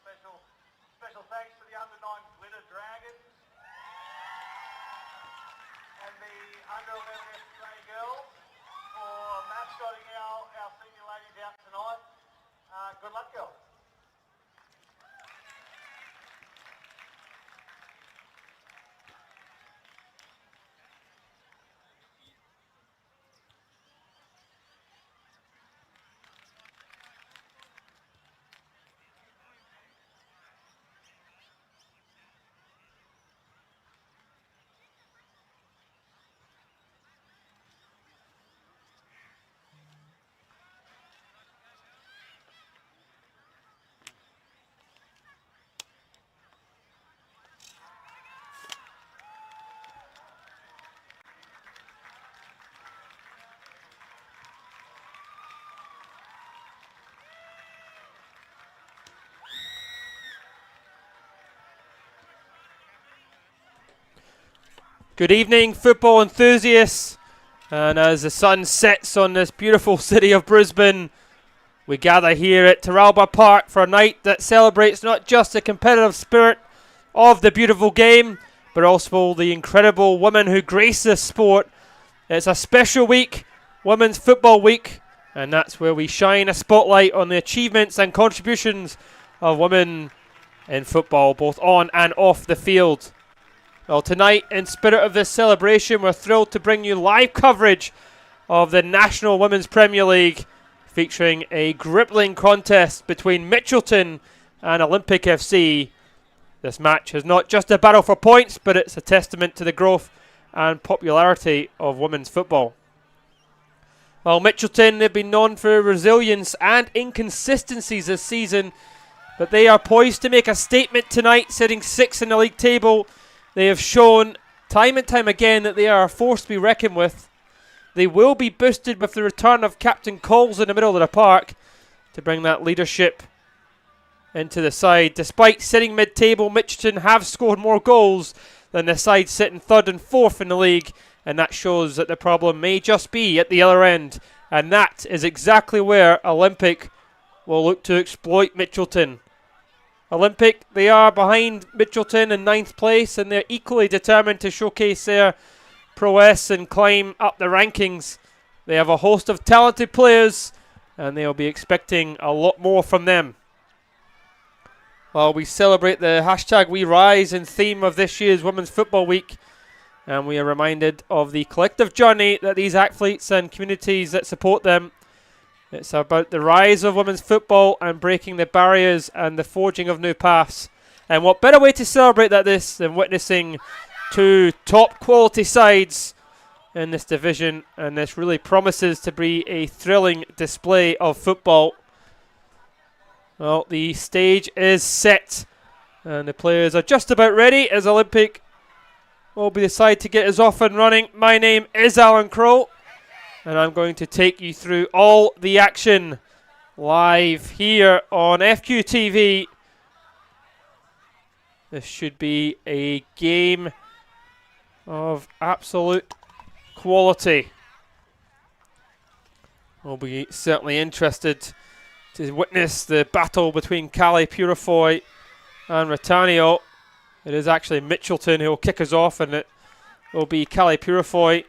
Special thanks to the under 9 Glitter Dragons and the under 11 Australian girls for mascotting our senior ladies out tonight. Good luck, girls. Good evening, football enthusiasts, and as the sun sets on this beautiful city of Brisbane, we gather here at Teralba Park for a night that celebrates not just the competitive spirit of the beautiful game, but also the incredible women who grace this sport. It's a special week, Women's Football Week, and that's where we shine a spotlight on the achievements and contributions of women in football, both on and off the field. Well, tonight, in spirit of this celebration, we're thrilled to bring you live coverage of the National Women's Premier League, featuring a gripping contest between Mitchelton and Olympic FC. This match is not just a battle for points, but it's a testament to the growth and popularity of women's football. Well, Mitchelton, they've been known for resilience and inconsistencies this season, but they are poised to make a statement tonight, sitting 6th in the league table. They have shown time and time again that they are a force to be reckoned with. They will be boosted with the return of Captain Coles in the middle of the park to bring that leadership into the side. Despite sitting mid-table, Mitchelton have scored more goals than the side sitting 3rd and 4th in the league, and that shows that the problem may just be at the other end, and that is exactly where Olympic will look to exploit Mitchelton. Olympic, they are behind Mitchelton in 9th place, and they're equally determined to showcase their prowess and climb up the rankings. They have a host of talented players, and they'll be expecting a lot more from them. While we celebrate the hashtag We Rise in theme of this year's Women's Football Week, and we are reminded of the collective journey that these athletes and communities that support them. It's about the rise of women's football and breaking the barriers and the forging of new paths. And what better way to celebrate than witnessing two top quality sides in this division, and this really promises to be a thrilling display of football. Well, the stage is set and the players are just about ready as Olympic will be the side to get us off and running. My name is Alan Crow, and I'm going to take you through all the action live here on FQTV. This should be a game of absolute quality. We'll be certainly interested to witness the battle between Calais Purifoy and Retanio. It is actually Mitchelton who will kick us off, and it will be Calais Purifoy.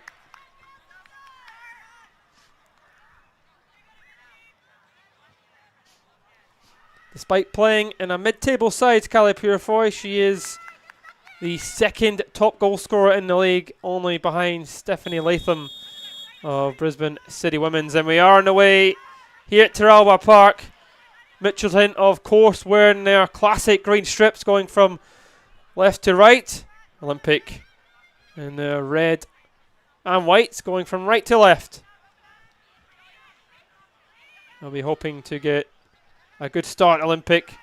Despite playing in a mid-table side, Calais Purifoy, she is the 2nd top goal scorer in the league, only behind Stephanie Latham of Brisbane City Women's. And we are on the way here at Teralba Park. Mitchelton, of course, wearing their classic green strips going from left to right. Olympic in their red and whites going from right to left. I'll be hoping to get a good start, Olympic.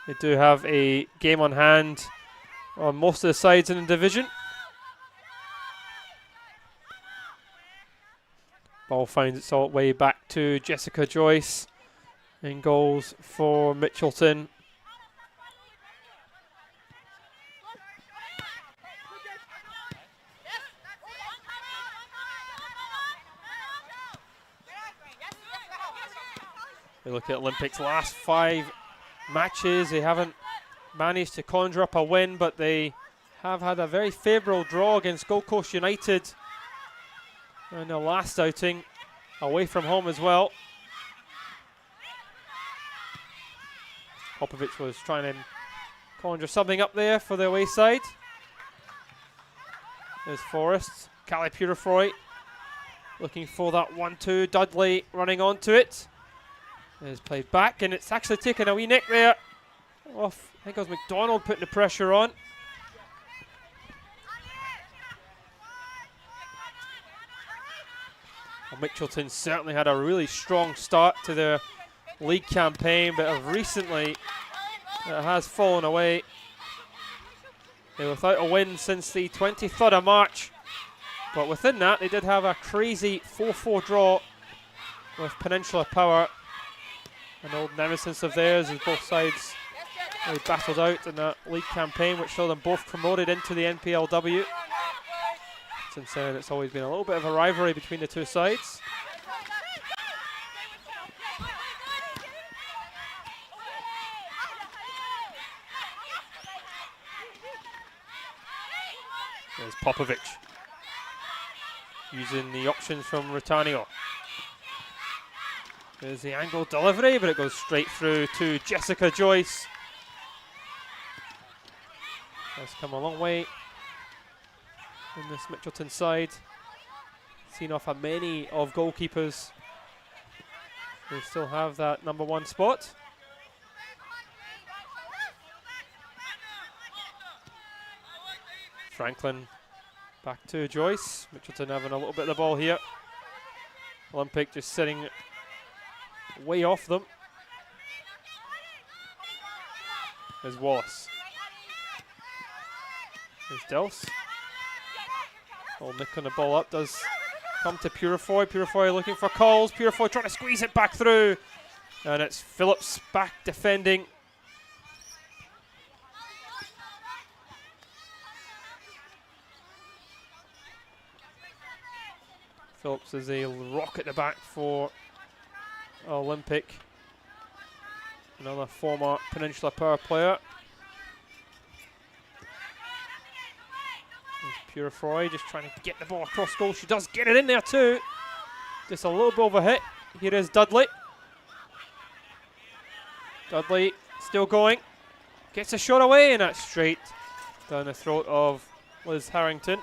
They do have a game on hand on most of the sides in the division. Ball finds its way back to Jessica Joyce in goals for Mitchelton. We look at Olympics' last 5 matches. They haven't managed to conjure up a win, but they have had a very favourable draw against Gold Coast United in their last outing, away from home as well. Popovic was trying to conjure something up there for the away side. There's Forrest. Cali Purifroy looking for that 1-2. Dudley running onto it. It's played back, and it's actually taken a wee nick there off. I think it was McDonald putting the pressure on. Well, Mitchelton certainly had a really strong start to their league campaign, but of recently it has fallen away. They were without a win since the 23rd of March, but within that they did have a crazy 4-4 draw with Peninsula Power, an old nemesis of theirs, as both sides really battled out in that league campaign, which saw them both promoted into the NPLW. Since then it's always been a little bit of a rivalry between the two sides. There's Popovic using the options from Rutanio. There's the angle delivery, but it goes straight through to Jessica Joyce. Has come a long way in this Mitchelton side. Seen off a many of goalkeepers who still have that number 1 spot. Franklin back to Joyce. Mitchelton having a little bit of the ball here. Olympic just sitting way off them. There's Wallace. There's Dels. Old Nick on the ball up, does come to Purifoy. Purifoy looking for calls. Purifoy trying to squeeze it back through. And it's Phillips back defending. Phillips is a rock at the back for Olympic. Another former Peninsula Power player. There's Purifoy just trying to get the ball across goal. She does get it in there too. Just a little bit of a hit. Here is Dudley. Dudley still going. Gets a shot away, and that's straight down the throat of Liz Harrington.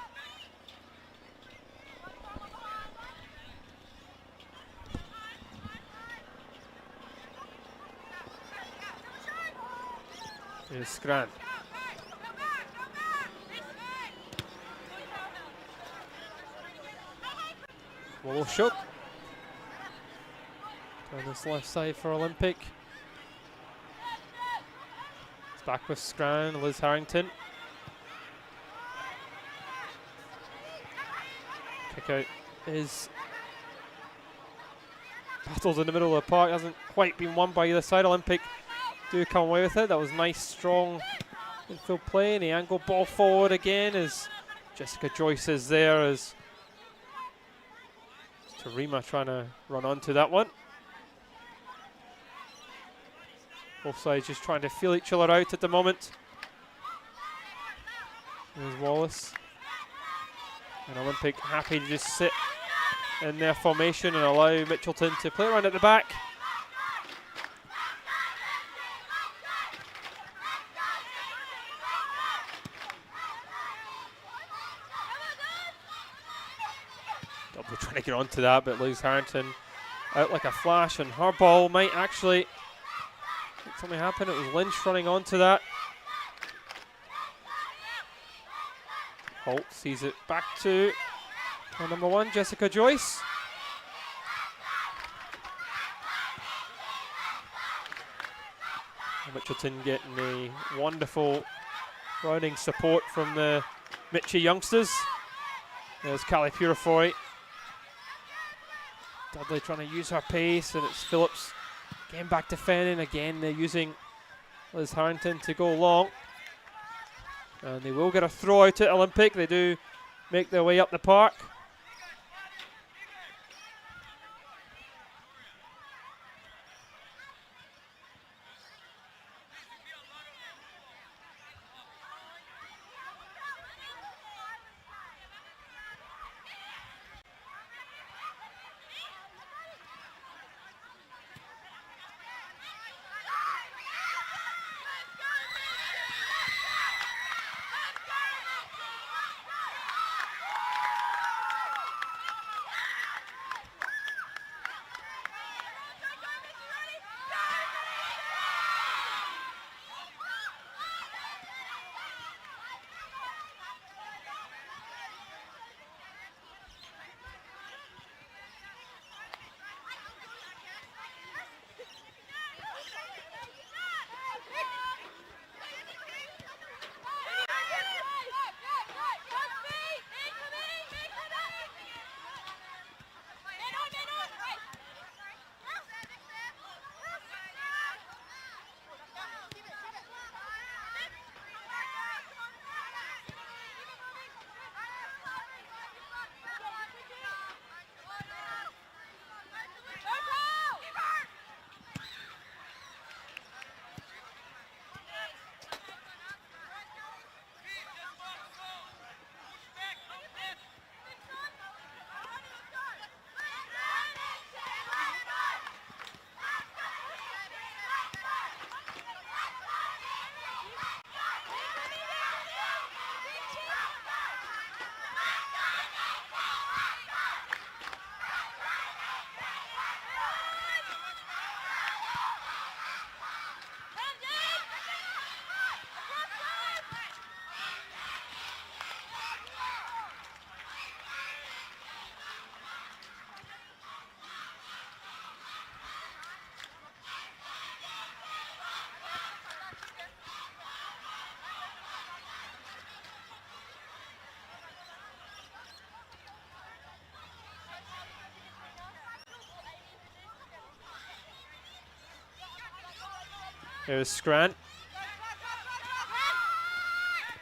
Here's Scran. Wallowshook. On this left side for Olympic. It's back with Scran, Liz Harrington. Kick out is battled in the middle of the park. Hasn't quite been won by either side. Olympic do come away with it. That was nice, strong infield play. And the angle ball forward again as Jessica Joyce is there, as Tarima trying to run onto that one. Both sides just trying to feel each other out at the moment. There's Wallace. And Olympic happy to just sit in their formation and allow Mitchelton to play around at the back. We're trying to get onto that, but Liz Harrington out like a flash, and her ball might actually make something happen. It was Lynch running onto that. Holt sees it back to number 1, Jessica Joyce. And Mitchelton getting a wonderful rounding support from the Mitchie youngsters. There's Cali Purifoy. Dudley trying to use her pace, and it's Phillips getting back defending. Again, they're using Liz Harrington to go long. And they will get a throw out at Olympic. They do make their way up the park. There's Scrant.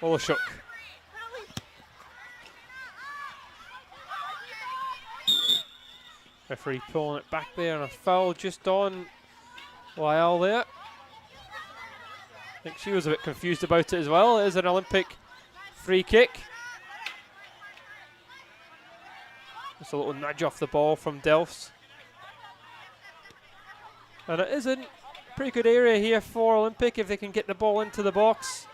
Olashuk. Referee pulling it back there, and a foul just on Lyle there. I think she was a bit confused about it as well. It is an Olympic free kick. Just a little nudge off the ball from Delphs. And it is a pretty good area here for Olympic if they can get the ball into the box.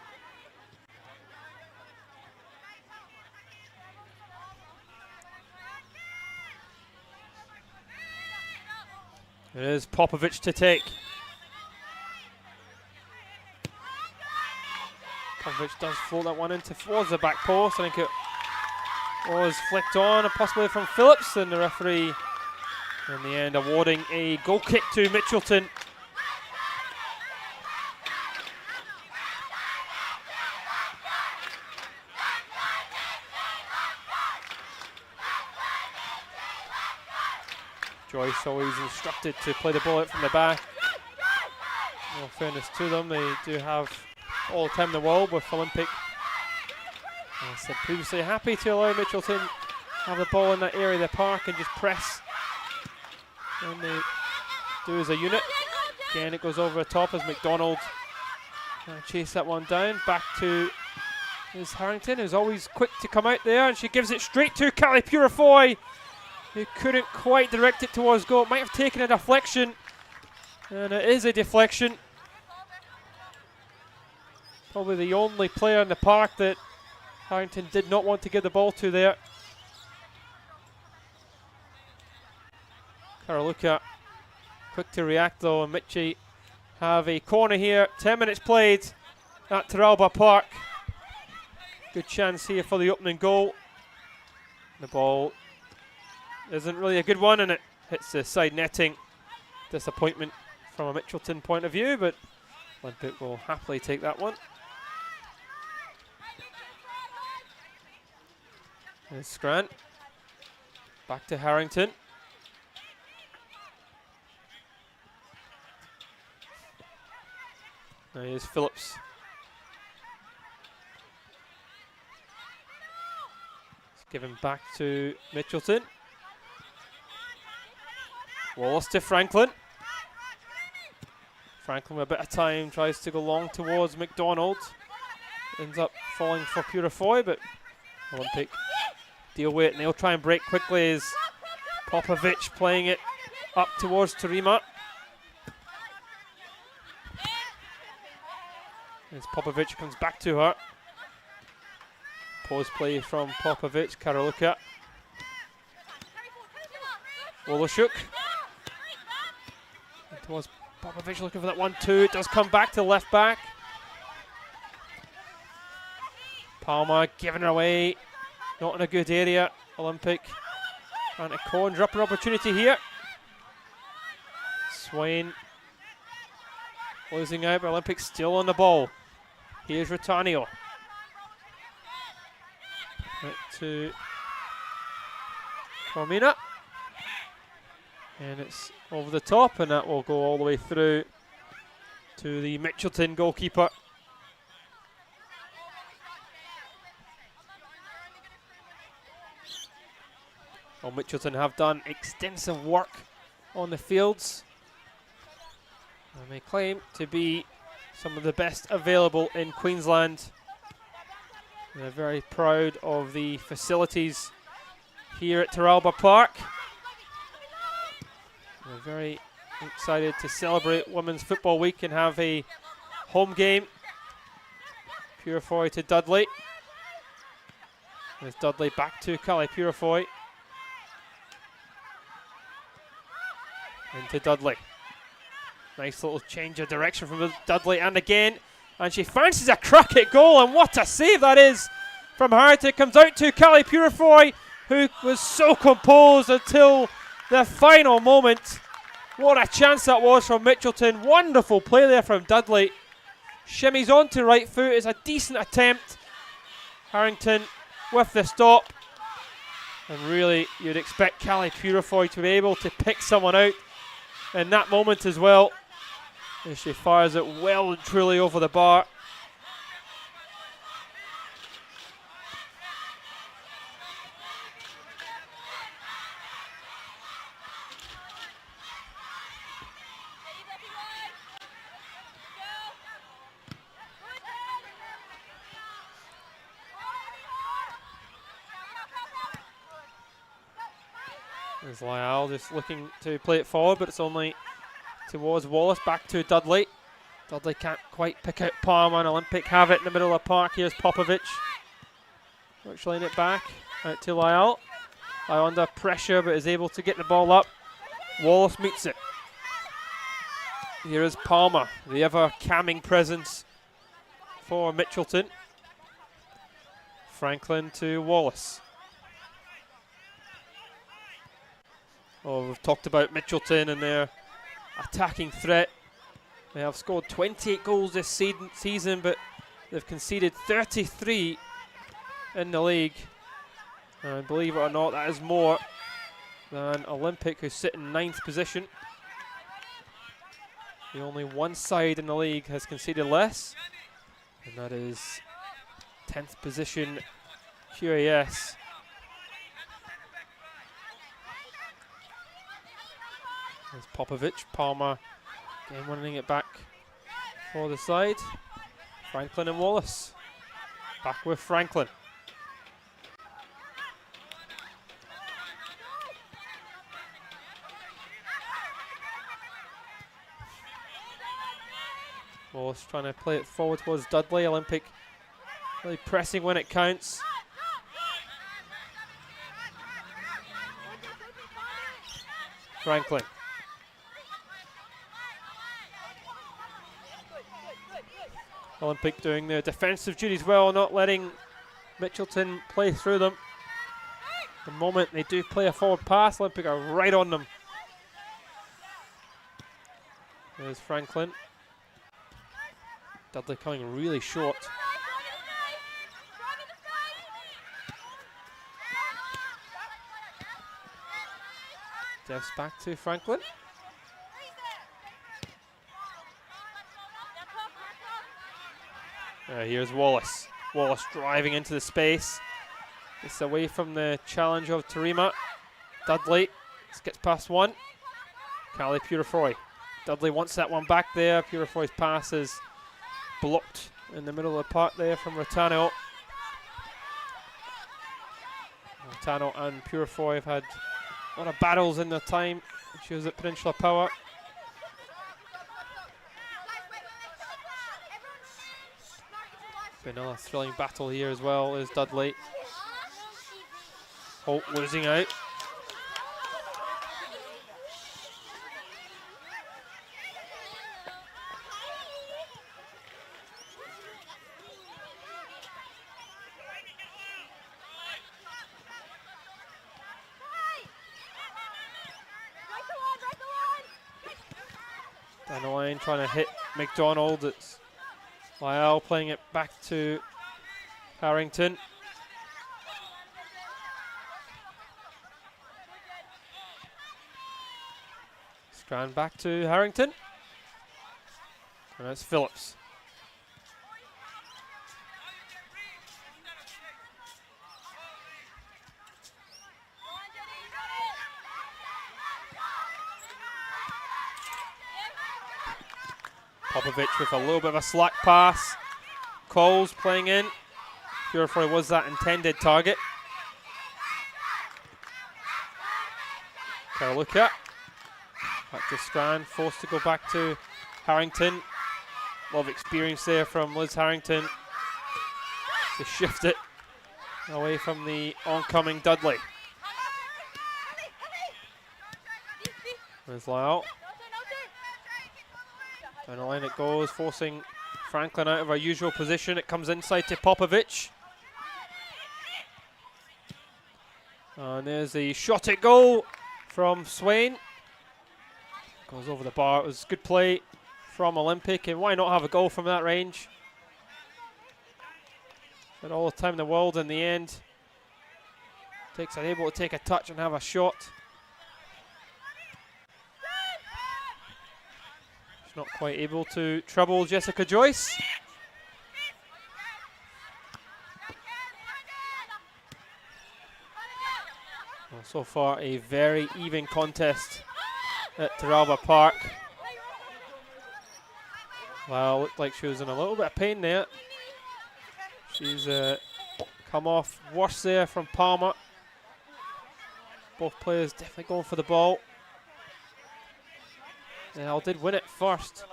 It is Popovic to take. Popovic does float that one into towards the back post. I think it was flicked on, possibly from Phillips, and the referee in the end awarding a goal kick to Mitchelton. Joyce always instructed to play the ball out from the back. In all fairness to them, they do have all the time in the world with Olympic. As I said previously, happy to allow Mitchelton have the ball in that area of the park and just press. And they do as a unit. Again, it goes over the top as McDonald chase that one down. Back to is Harrington, who's always quick to come out there, and she gives it straight to Callie Purifoy, who couldn't quite direct it towards goal. It might have taken a deflection, and it is a deflection. Probably the only player in the park that Harrington did not want to give the ball to there. Karaluka quick to react though, and Mitchie have a corner here. 10 minutes played at Teralba Park. Good chance here for the opening goal. The ball isn't really a good one, and it hits the side netting. Disappointment from a Mitchelton point of view, but Olympic will happily take that one. There's Scrant. Back to Harrington. Now here's Phillips. Let's give him back to Mitchelton. Wallace to Franklin. Franklin with a bit of time tries to go long towards McDonald. Ends up falling for Purifoy, but Olympic deal with it, and they'll try and break quickly as Popovic playing it up towards Tarima. As Popovic comes back to her. Pause play from Popovic, Karaluka. Wolashuk. Towards Popovic looking for that 1-2. It does come back to left back. Palmer giving it away. Not in a good area. Olympic trying to conjure up an opportunity here. Swain losing out, but Olympic still on the ball. Here's Rotanio. Right to Cormina. And it's over the top, and that will go all the way through to the Mitchelton goalkeeper. Well, Mitchelton have done extensive work on the fields, and they claim to be some of the best available in Queensland. They're very proud of the facilities here at Teralba Park. They're very excited to celebrate Women's Football Week and have a home game. Purifoy to Dudley. There's Dudley back to Callie Purifoy. Into Dudley. Nice little change of direction from Dudley, and again, and she fancies a crack at goal, and what a save that is from Harrington. It comes out to Callie Purifoy, who was so composed until the final moment. What a chance that was from Mitchelton. Wonderful play there from Dudley. Shimmies on to right foot. Is a decent attempt. Harrington with the stop. And really, you'd expect Callie Purifoy to be able to pick someone out in that moment as well. As she fires it well and truly over the bar. There's Lyall just looking to play it forward, but it's only towards Wallace. Back to Dudley. Dudley can't quite pick out Palmer, and Olympic have it in the middle of the park. Here's Popovic. Laying it back out to Lyall. Lyall under pressure, but is able to get the ball up. Wallace meets it. Here is Palmer, the ever calming presence for Mitchelton. Franklin to Wallace. Oh, we've talked about Mitchelton and their attacking threat. They have scored 28 goals this season, but they've conceded 33 in the league. And believe it or not, that is more than Olympic, who sit in 9th position. The only one side in the league has conceded less, and that is 10th position QAS. There's Popovic. Palmer again winning it back for the side. Franklin and Wallace. Back with Franklin. Wallace trying to play it forward towards Dudley. Olympic really pressing when it counts. Franklin. Olympic doing their defensive duties well, not letting Mitchelton play through them. The moment they do play a forward pass, Olympic are right on them. There's Franklin. Dudley coming really short. Devs back to Franklin. Here's Wallace. Wallace driving into the space. It's away from the challenge of Tarima. Dudley gets past one. Callie Purifoy. Dudley wants that one back there. Purifoy's pass is blocked in the middle of the park there from Rotano. Rotano and Purifoy have had a lot of battles in their time. She was at Peninsula Power. Been another thrilling battle here as well as Dudley. Holt losing out. Down the line trying to hit McDonald. It's Lyall playing it back to Harrington. Strand back to Harrington. And that's Phillips. Popovic with a little bit of a slack pass. Coles playing in. Purifoy was that intended target. Karaluka. Back to Strand, forced to go back to Harrington. A lot of experience there from Liz Harrington to shift it away from the oncoming Dudley. There's Lyall. Down the line it goes, forcing Franklin out of our usual position. It comes inside to Popovic. And there's the shot at goal from Swain. Goes over the bar. It was good play from Olympic, and why not have a goal from that range? But all the time in the world in the end. Are able to take a touch and have a shot. not quite able to trouble Jessica Joyce. Well, so far, a very even contest at Teralba Park. Well, looked like she was in a little bit of pain there. She's come off worse there from Palmer. Both players definitely going for the ball. Al did win it first.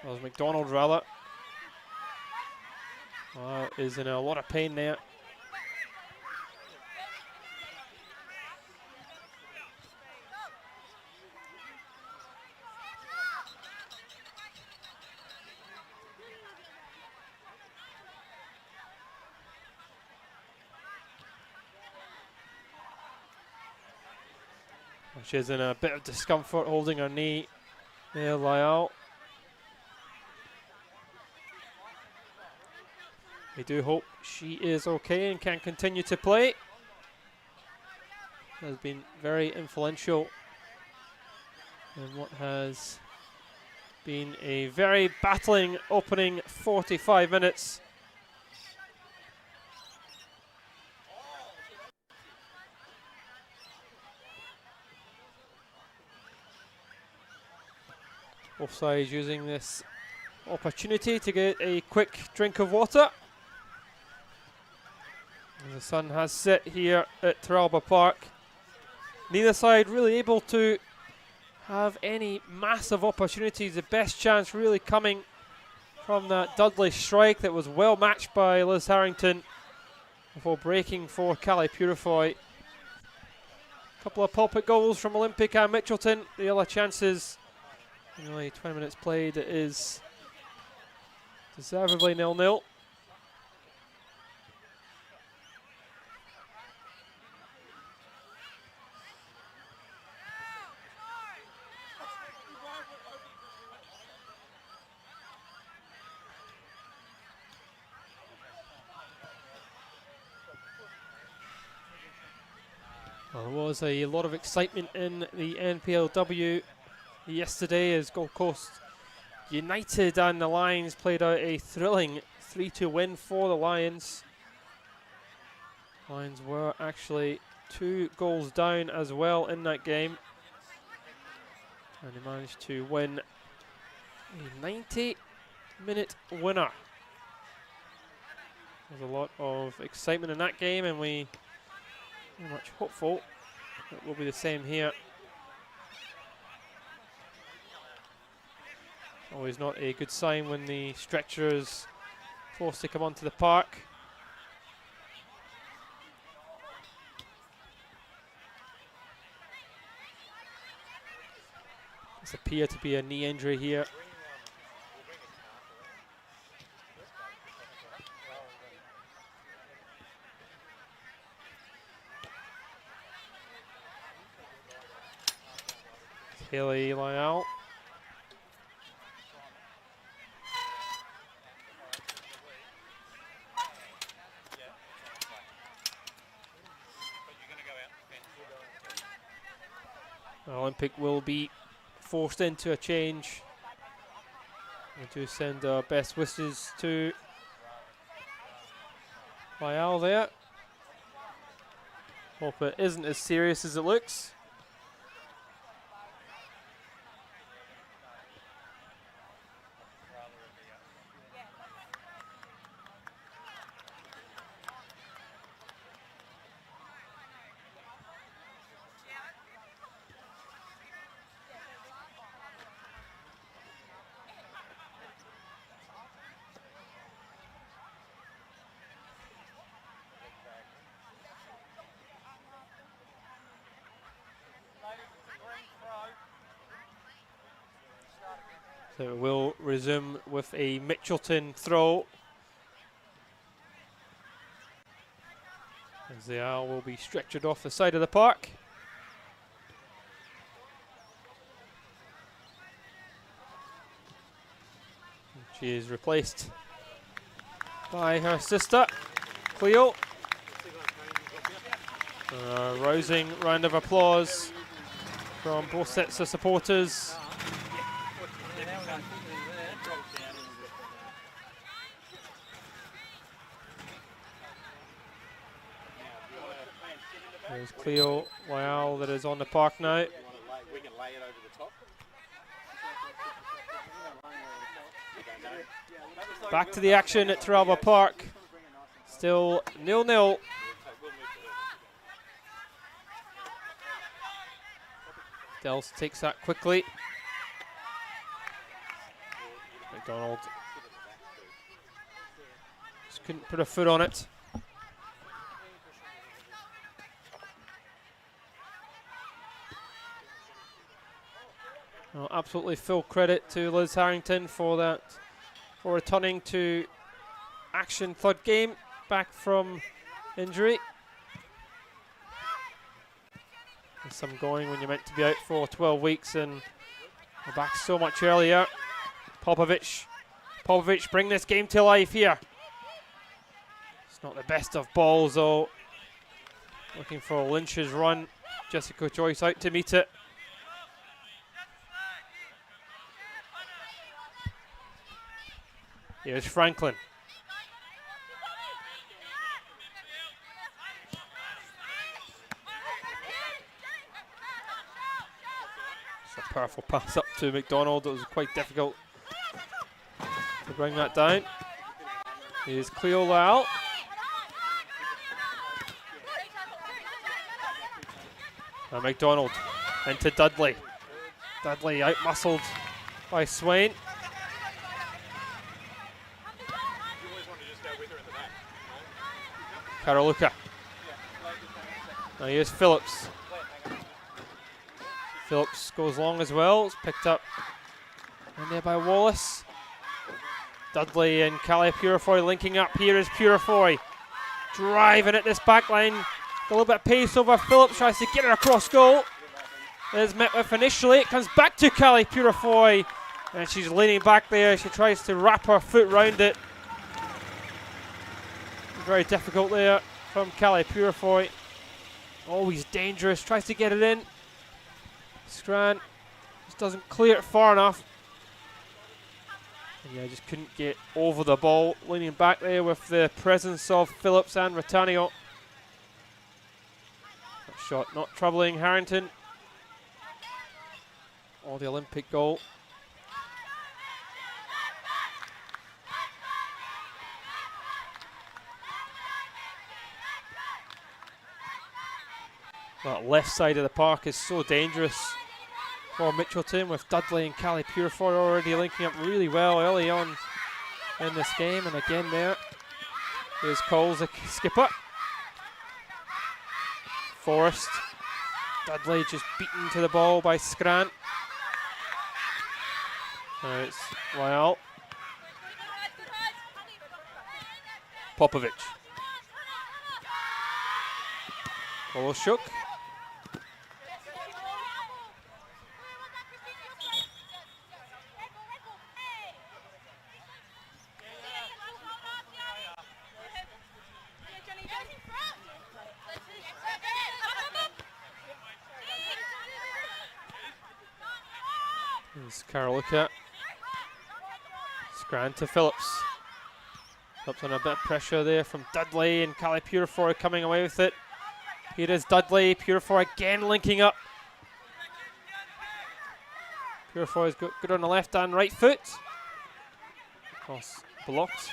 That was McDonald rather. Is in a lot of pain there. She's in a bit of discomfort holding her knee there, Lyall. We do hope she is okay and can continue to play. Has been very influential in what has been a very battling opening 45 minutes. Both sides using this opportunity to get a quick drink of water. And the sun has set here at Teralba Park. Neither side really able to have any massive opportunities. The best chance really coming from that Dudley strike that was well matched by Liz Harrington before breaking for Callie Purifoy. A couple of pulpit goals from Olympic and Mitchelton. The other chances, only 20 minutes played, it is deservedly 0-0. Well, there was a lot of excitement in the NPLW yesterday as Gold Coast United and the Lions played out a thrilling 3-2 win for the Lions. Lions were actually 2 goals down as well in that game, and they managed to win a 90-minute winner. There's a lot of excitement in that game, and we very much hopeful it will be the same here. Always not a good sign when the stretcher is forced to come onto the park. This appears to be a knee injury here. Haley Lyall. Olympic will be forced into a change. We do send our best wishes to Lyall there. Hope it isn't as serious as it looks. So we'll resume with a Mitchelton throw. As the owl will be stretchered off the side of the park. She is replaced by her sister, Cleo. A rousing round of applause from both sets of supporters. There's Cleo Lyall that is on the park now. Back to the action at Terralba Park. Still 0-0. Dels takes that quickly. McDonald just couldn't put a foot on it. Well, absolutely full credit to Liz Harrington for that, for returning to action third game back from injury. There's some going when you're meant to be out for 12 weeks and we're back so much earlier. Popovic bring this game to life here. It's not the best of balls though. Looking for Lynch's run. Jessica Joyce out to meet it. Here's Franklin. It's a powerful pass up to McDonald. It was quite difficult to bring that down. Here's Cleo Lyall. And McDonald into Dudley. Dudley out-muscled by Swain. Karaluka. Now here's Phillips. Phillips goes long as well. It's picked up in there by Wallace. Dudley and Callie Purifoy linking up. Here is Purifoy driving at this back line. A little bit of pace over Phillips. Tries to get her across goal. Is met with initially. It comes back to Callie Purifoy. And she's leaning back there. She tries to wrap her foot round it. Very difficult there from Callie Purifoy. Always dangerous. Tries to get it in. Scran just doesn't clear it far enough. And yeah, just couldn't get over the ball. Leaning back there with the presence of Phillips and Ratanio. That shot not troubling Harrington. Or the Olympic goal. That left side of the park is so dangerous for Mitchelton, with Dudley and Callie Purifoy already linking up really well early on in this game. And again there, here's Coles, the skipper. Forrest. Dudley just beaten to the ball by Scran. Now it's Lyall. Popovic. Koloshuk. Here's Karaluka. Scran to Phillips. Phillips on a bit of pressure there from Dudley, and Callie Purifoy coming away with it. Here is Dudley. Purifoy again linking up. Purifoy's good on the left and right foot. Cross blocked.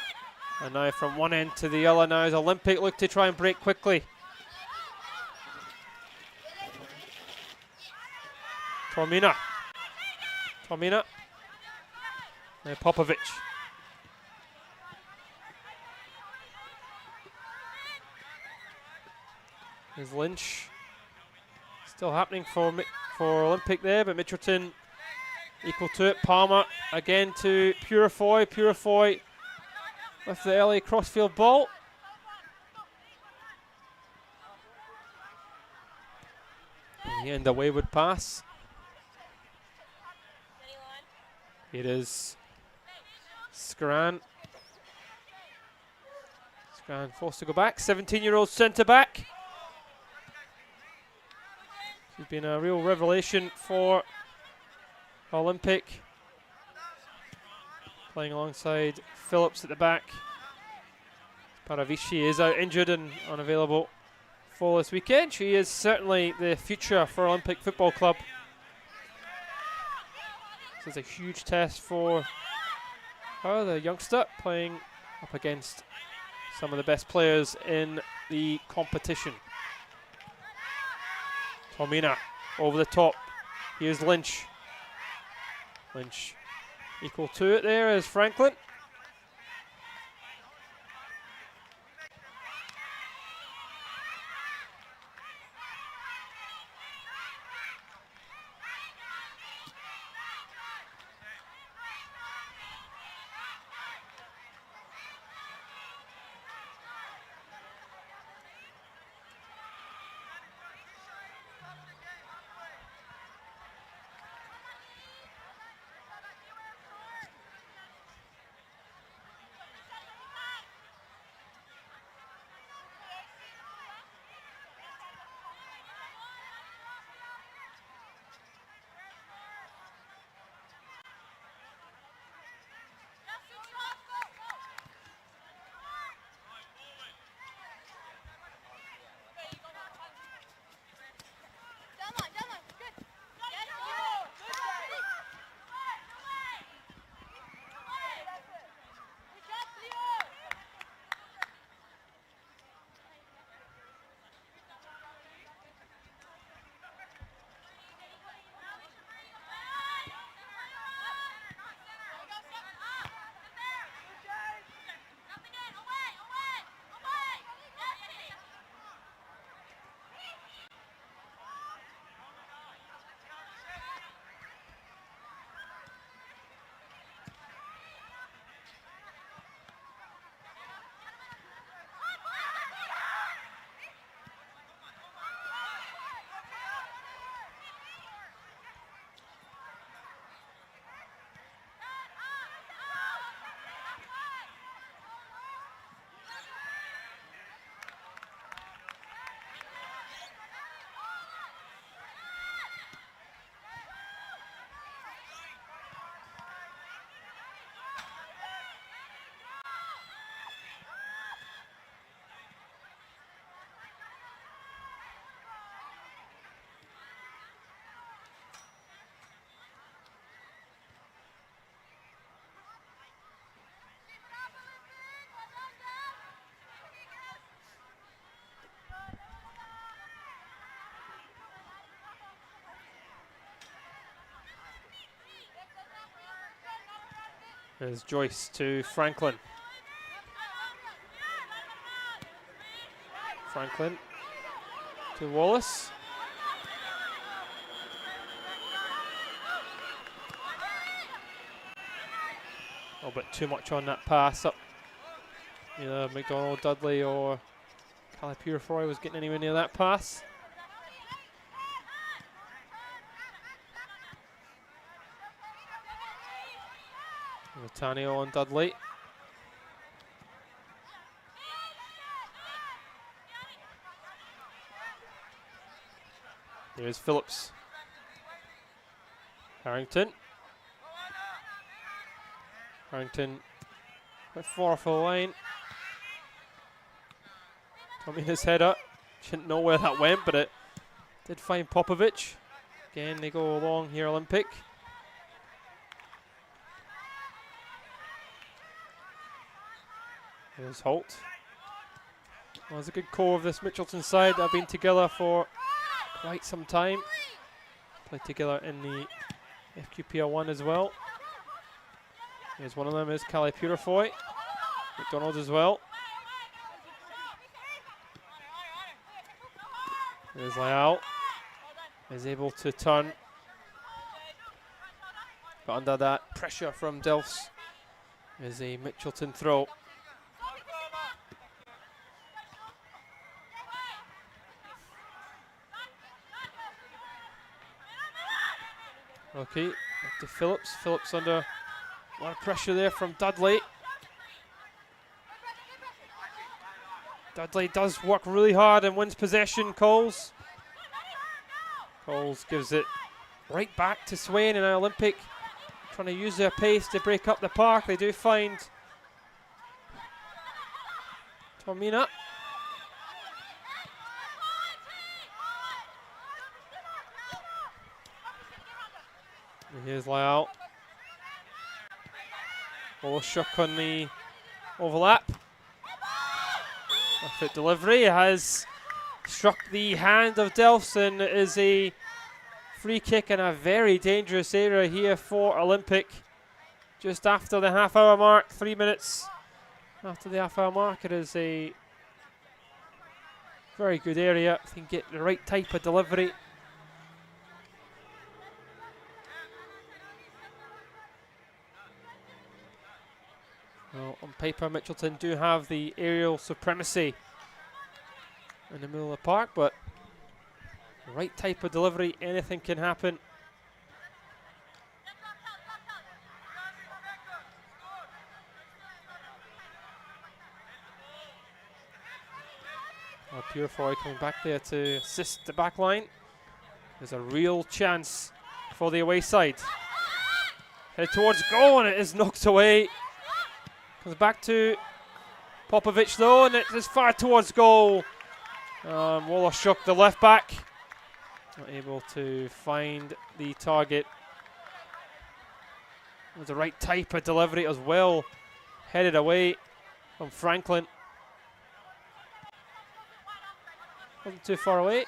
And now from one end to the other now is Olympic. Look to try and break quickly. Tormina. Now Popovic. There's Lynch. Still happening for Olympic there, but Mitchelton equal to it. Palmer again to Purifoy. Purifoy with the early crossfield ball. In the end, a wayward pass. It is Scran. Scran forced to go back. 17-year-old centre back. She been a real revelation for Olympic. Playing alongside Phillips at the back. Paravici is out injured and unavailable for this weekend. She is certainly the future for Olympic Football Club. This is a huge test for her, the youngster, playing up against some of the best players in the competition. Tomina over the top. Here's Lynch. Lynch equal to it there is Franklin. There's Joyce to Franklin. Franklin to Wallace. A little bit too much on that pass up. Either McDonald, Dudley or Calipurifoy was getting anywhere near that pass. Tanio on Dudley. Here's Phillips. Harrington. Harrington quite far off the line. Tommy his head up. Didn't know where that went, but it did find Popovic. Again, they go along here, Olympic. Here's Holt. Well, there's a good core of this Mitchelton side that have been together for quite some time. Played together in the FQPL 1 as well. Here's one of them is Calipurifoy. McDonald as well. There's Lyall. Is able to turn. But under that pressure from Delphs is a Mitchelton throw. Okay, back to Phillips. Phillips under a lot of pressure there from Dudley. Dudley does work really hard and wins possession, Coles. Coles gives it right back to Swain, and Olympic trying to use their pace to break up the park. They do find Tormina. And here's Lyall. Shook on the overlap. A foot delivery has struck the hand of Delfson. It is a free kick in a very dangerous area here for Olympic. Just after the half-hour mark, 3 minutes after the half-hour mark, it is a very good area. If you can get the right type of delivery. Well, on paper, Mitchelton do have the aerial supremacy in the middle of the park, but the right type of delivery, anything can happen. Purefoy coming back there to assist the back line. There's a real chance for the away side. Headed towards goal, and it is knocked away. Comes back to Popovic though, and it is far towards goal. Waller shook the left back. Not able to find the target. It was the right type of delivery. It was well headed away from Franklin. Wasn't too far away.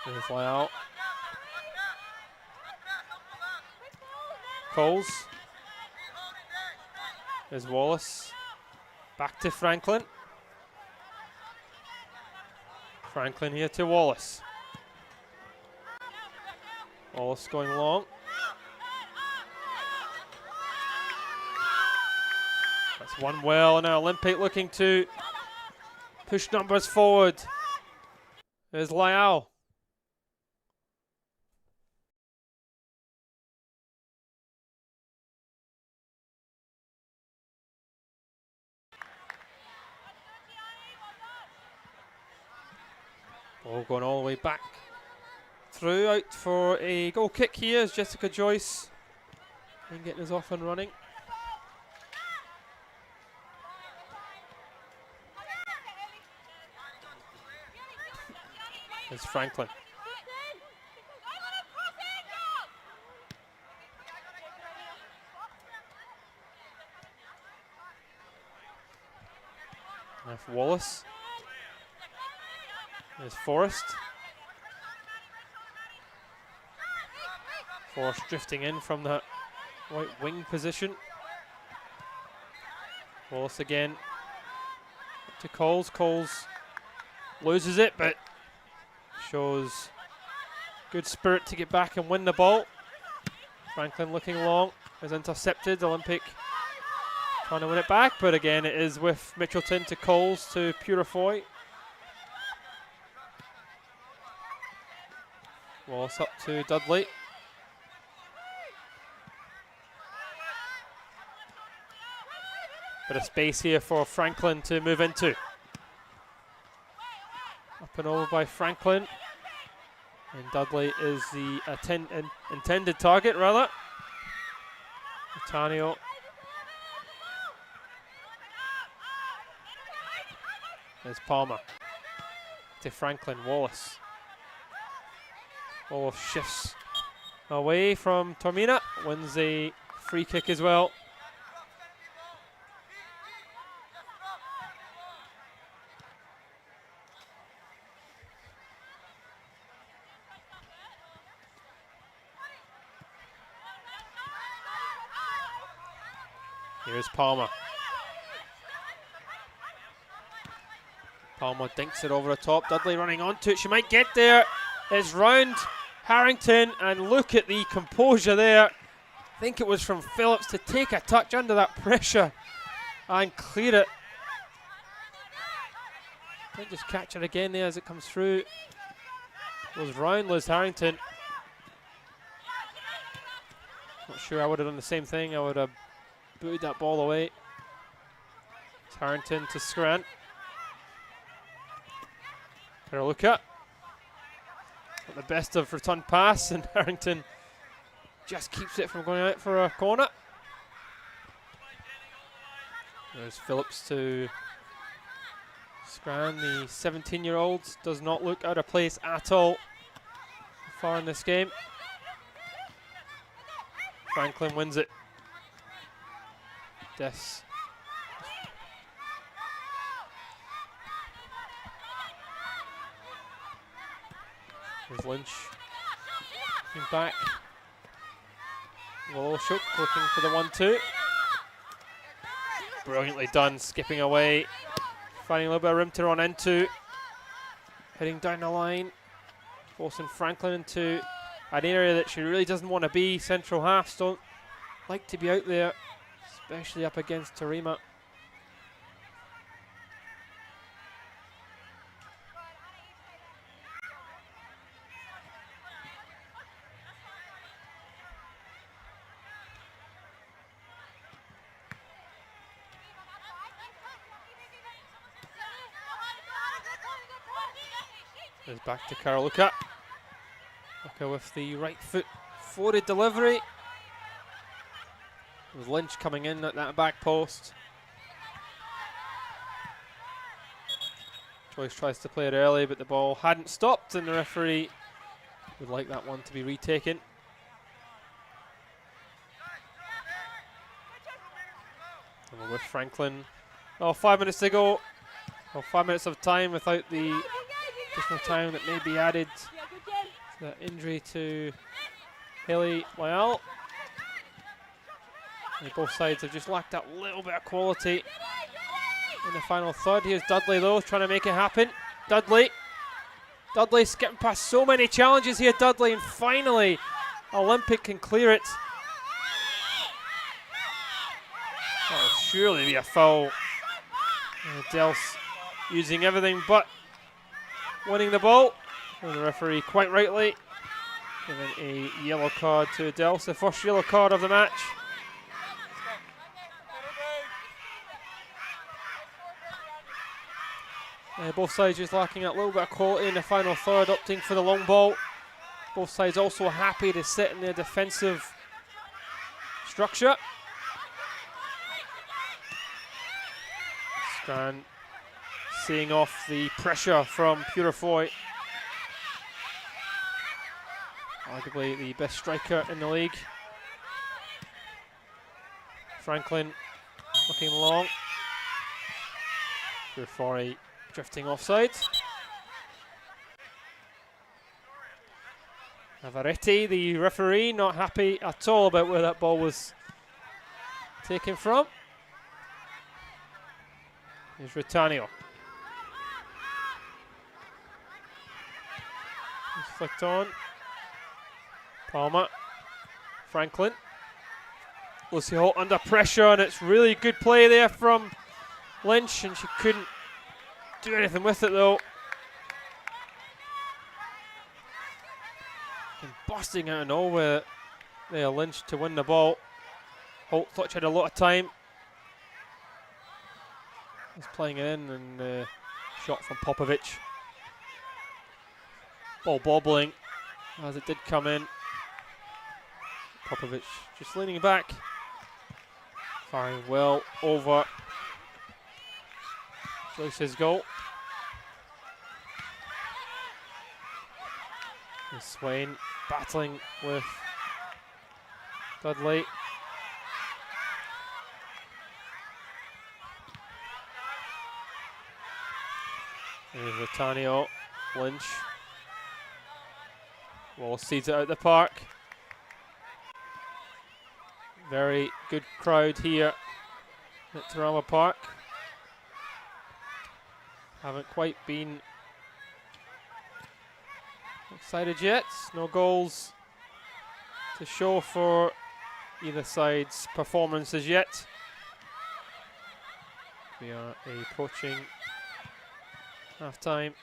There's Lyall. Coles. There's Wallace. Back to Franklin. Franklin here to Wallace. Wallace going long. That's one well, and now Olympic looking to push numbers forward. There's Lyall. Ball going all the way back through, out for a goal kick here as Jessica Joyce and getting us off and running. There's Franklin. Now for Wallace. There's Forrest. Forrest drifting in from that right wing position. Wallace again to Coles. Coles loses it, but shows good spirit to get back and win the ball. Franklin looking long, is intercepted. Olympic trying to win it back, but again it is with Mitchelton to Coles to Purefoy. Wallace up to Dudley. Bit of space here for Franklin to move into. Up and over by Franklin. And Dudley is the intended target, rather. Otanio. There's Palmer. To Franklin. Wallace. Wallace shifts away from Tormina. Wins a free kick as well. Here's Palmer. Palmer dinks it over the top. Dudley running onto it. She might get there. It's round Harrington, and look at the composure there. I think it was from Phillips to take a touch under that pressure and clear it. Didn't just catch it again there as it comes through. Goes round Liz Harrington. Not sure I would have done the same thing. I would have booted that ball away. It's Harrington to Scrant. Karaluka. Not the best of return pass, and Harrington just keeps it from going out for a corner. There's Phillips to Scran, the 17-year-old. Does not look out of place at all so far in this game. Franklin wins it. Des. There's Lynch. Looking back. Woloshuk looking for the 1-2. Brilliantly done, skipping away. Finding a little bit of room to run into. Heading down the line. Forcing Franklin into an area that she really doesn't want to be. Central halves don't like to be out there, especially up against Tarima. It's back to Karaluka. Luka with the right foot forwarded delivery. With Lynch coming in at that back post. Joyce tries to play it early, but the ball hadn't stopped, and the referee would like that one to be retaken. And we're with Franklin. Oh, 5 minutes to go. Oh, 5 minutes of time without the additional time that may be added to that injury to Haley Lyall. And both sides have just lacked that little bit of quality in the final third. Here's Dudley though, trying to make it happen. Dudley skipping past so many challenges here, Dudley, and finally Olympic can clear it. That'll surely be a foul. Dels using everything but winning the ball. And the referee, quite rightly, giving a yellow card to Dels, the first yellow card of the match. Both sides just lacking a little bit of quality in the final third, opting for the long ball. Both sides also happy to sit in their defensive structure. Scran seeing off the pressure from Purifoy. Arguably the best striker in the league. Franklin looking long. Purifoy drifting offside. Navaretti, the referee, not happy at all about where that ball was taken from. Here's Rutanio. He's flicked on. Palmer. Franklin. Lucy Holt under pressure, and it's really good play there from Lynch, and she couldn't do anything with it though. And busting out of nowhere there, Lynch to win the ball. Holt thought she had a lot of time. He's playing it in, and shot from Popovic. Ball bobbling as it did come in. Popovic just leaning back. Firing well over Joyce's goal. And Swain battling with Dudley. And Rutanio, Lynch. Wall seeds it out the park. Very good crowd here at Tarama Park. Haven't quite been excited yet. No goals to show for either side's performances yet. We are approaching Half time.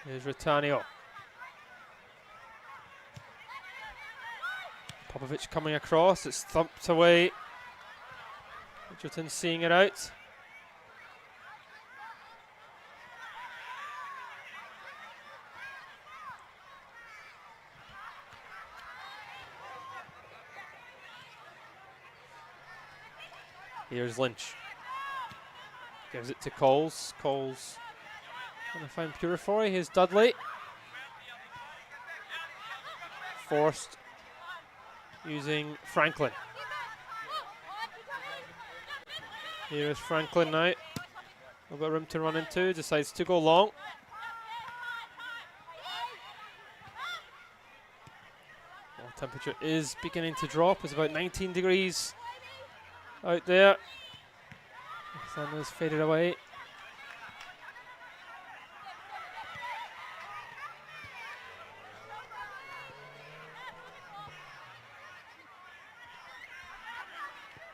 Here's Ritanio. Popovic coming across. It's thumped away. Mitchelton seeing it out. Here's Lynch. Gives it to Coles. Coles trying to find Purifoy. Here's Dudley. Forced using Franklin. Here is Franklin now. I've got room to run into. Decides to go long. Well, temperature is beginning to drop. It's about 19 degrees out there. The sun has faded away.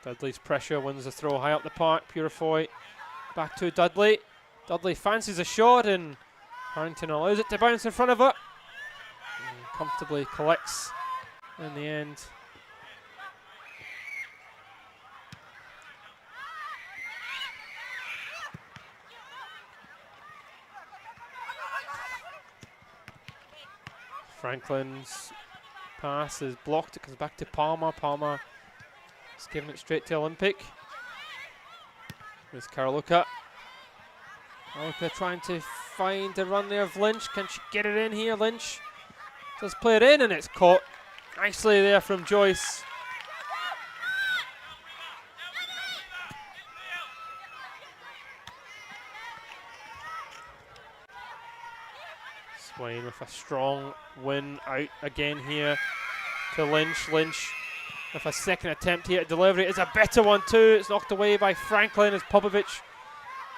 Dudley's pressure wins the throw high up the park. Purifoy back to Dudley. Dudley fancies a shot and Harrington allows it to bounce in front of it. And comfortably collects in the end. Franklin's pass is blocked. It comes back to Palmer. Palmer is giving it straight to Olympic. There's Karaluka. Karaluka trying to find the run there of Lynch. Can she get it in here? Lynch does play it in and it's caught nicely there from Joyce. Swain with a strong win out again here to Lynch. Lynch with a second attempt here at delivery. It's a better one too. It's knocked away by Franklin as Popovic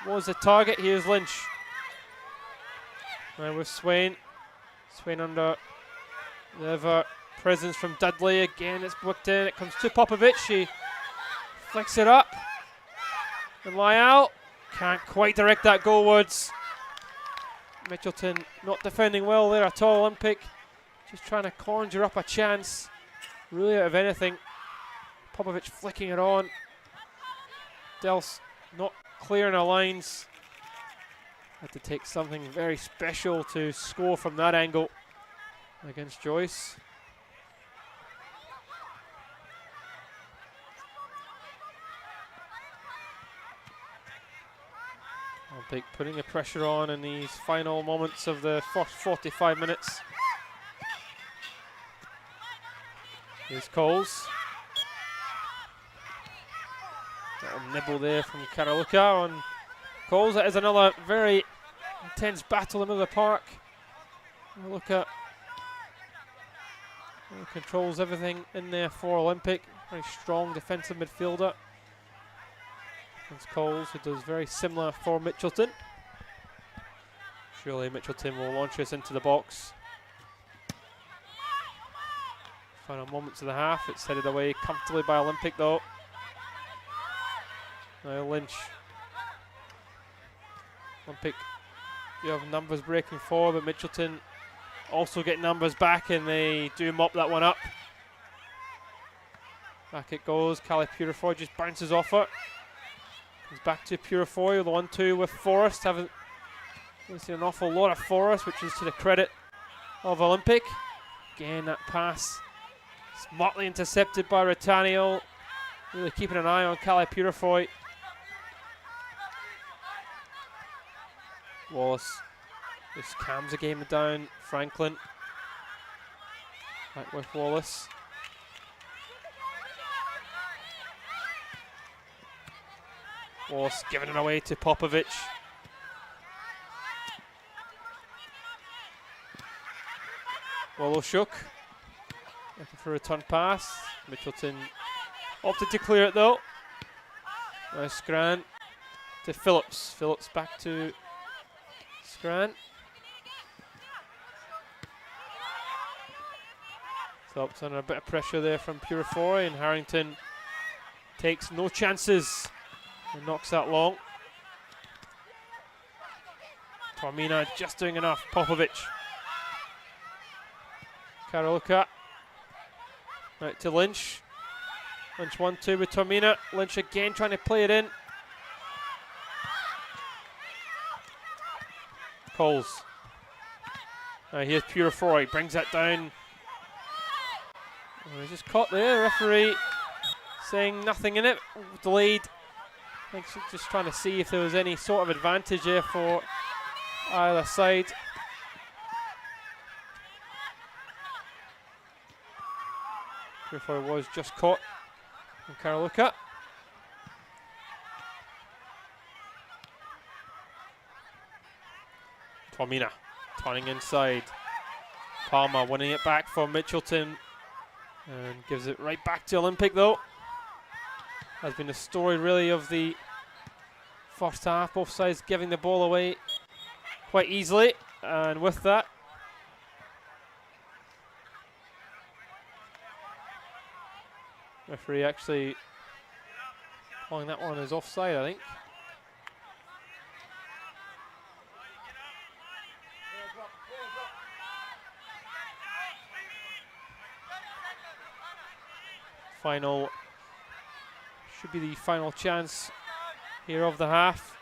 was the target. Here's Lynch. Now with Swain. Swain under the ever presence from Dudley. Again it's booked in. It comes to Popovic. She flicks it up. And Lyall can't quite direct that goalwards. Mitchelton not defending well there at all. Olympic just trying to conjure up a chance. Really out of anything. Popovic flicking it on. Dels not clearing her lines. Had to take something very special to score from that angle against Joyce. Olympic putting the pressure on in these final moments of the first 45 minutes. Here's Coles. Little nibble there from Karaluka on Coles. That is another very intense battle in the middle of the park. Karaluka controls everything in there for Olympic. Very strong defensive midfielder. That's Coles, who does very similar for Mitchelton. Surely Mitchelton will launch us into the box. Final moments of the half. It's headed away comfortably by Olympic though. Now Lynch. Olympic, you have numbers breaking forward, but Mitchelton also get numbers back and they do mop that one up. Back it goes. Callie Purifoy just bounces off it. Comes back to Purifoy, the 1-2 with Forrest. Haven't seen an awful lot of Forrest, which is to the credit of Olympic. Again, that pass smartly intercepted by Ritanio. Really keeping an eye on Callie Purifoy. Wallace just calms the game down. Franklin back with Wallace. Wallace giving it away to Popovic. Woloshuk looking for a return pass. Mitchelton opted to clear it though. Nice Grant. to Phillips. Phillips back to Scran. Phillips under a bit of pressure there from Purifoy, and Harrington takes no chances and knocks that long. Tormina just doing enough. Popovic. Karaluka. Right to Lynch. Lynch 1-2 with Tormina. Lynch again trying to play it in. Coles. Here's Purifoy. Brings that down. Oh, he's just caught there. Referee saying nothing in it. Delayed. I think she's just trying to see if there was any sort of advantage there for either side. Purifoy was just caught from Karaluka. Tormina turning inside. Palmer winning it back for Mitchelton and gives it right back to Olympic though. Has been the story really of the first half, both sides giving the ball away quite easily, and with that referee actually calling that one as offside, I think. Final should be the final chance here of the half.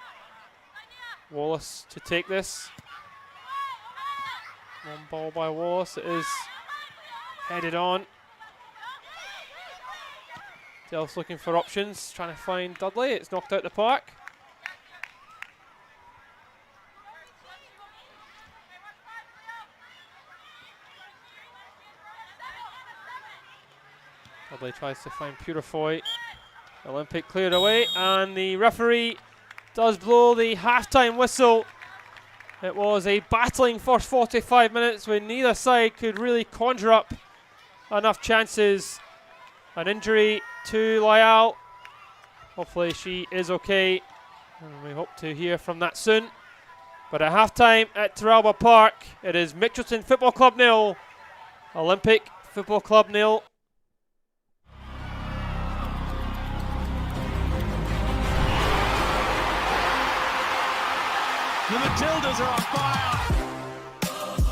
Wallace to take this. One ball by Wallace. It is headed on. Delph's looking for options, trying to find Dudley. It's knocked out the park. Dudley tries to find Purifoy. Olympic cleared away, and the referee does blow the half-time whistle. It was a battling first 45 minutes when neither side could really conjure up enough chances. An injury to Lyall. Hopefully she is okay, and we hope to hear from that soon. But at half-time at Teralba Park, it is Mitchelton Football Club 0, Olympic Football Club 0. The Matildas are on fire,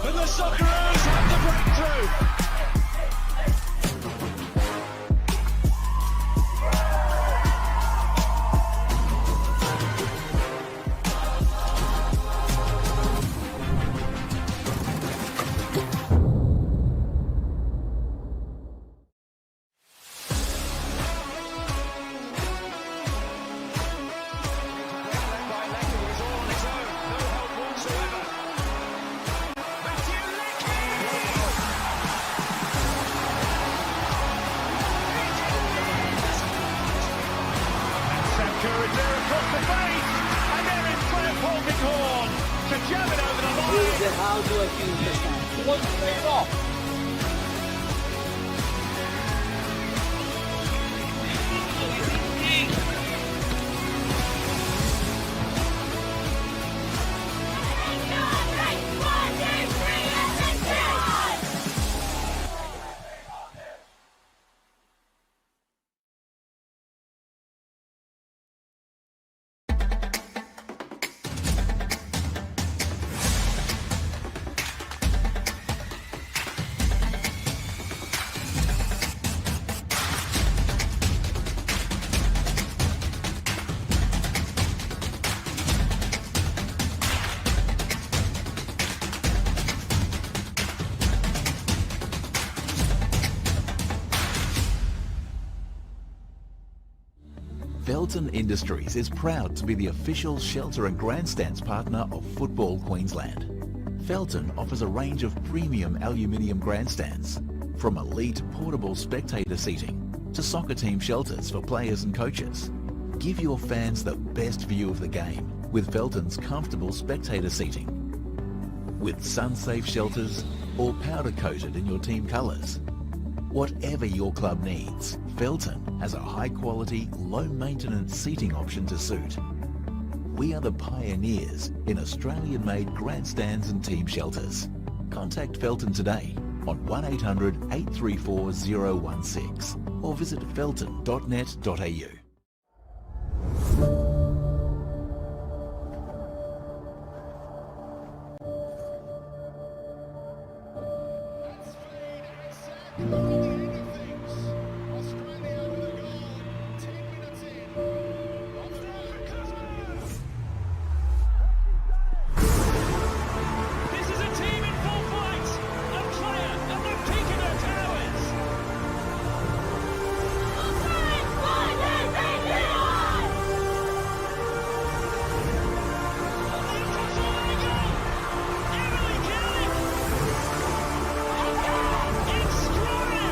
and the Socceroos have the breakthrough. How do I feel this time? One straight off. Felton Industries is proud to be the official shelter and grandstands partner of Football Queensland. Felton offers a range of premium aluminium grandstands, from elite portable spectator seating to soccer team shelters for players and coaches. Give your fans the best view of the game with Felton's comfortable spectator seating. With sun-safe shelters or powder-coated in your team colours. Whatever your club needs, Felton has a high-quality, low-maintenance seating option to suit. We are the pioneers in Australian-made grandstands and team shelters. Contact Felton today on 1800 834 016 or visit felton.net.au. This is a team in full flight, a player at the peak of their powers. Extraordinary!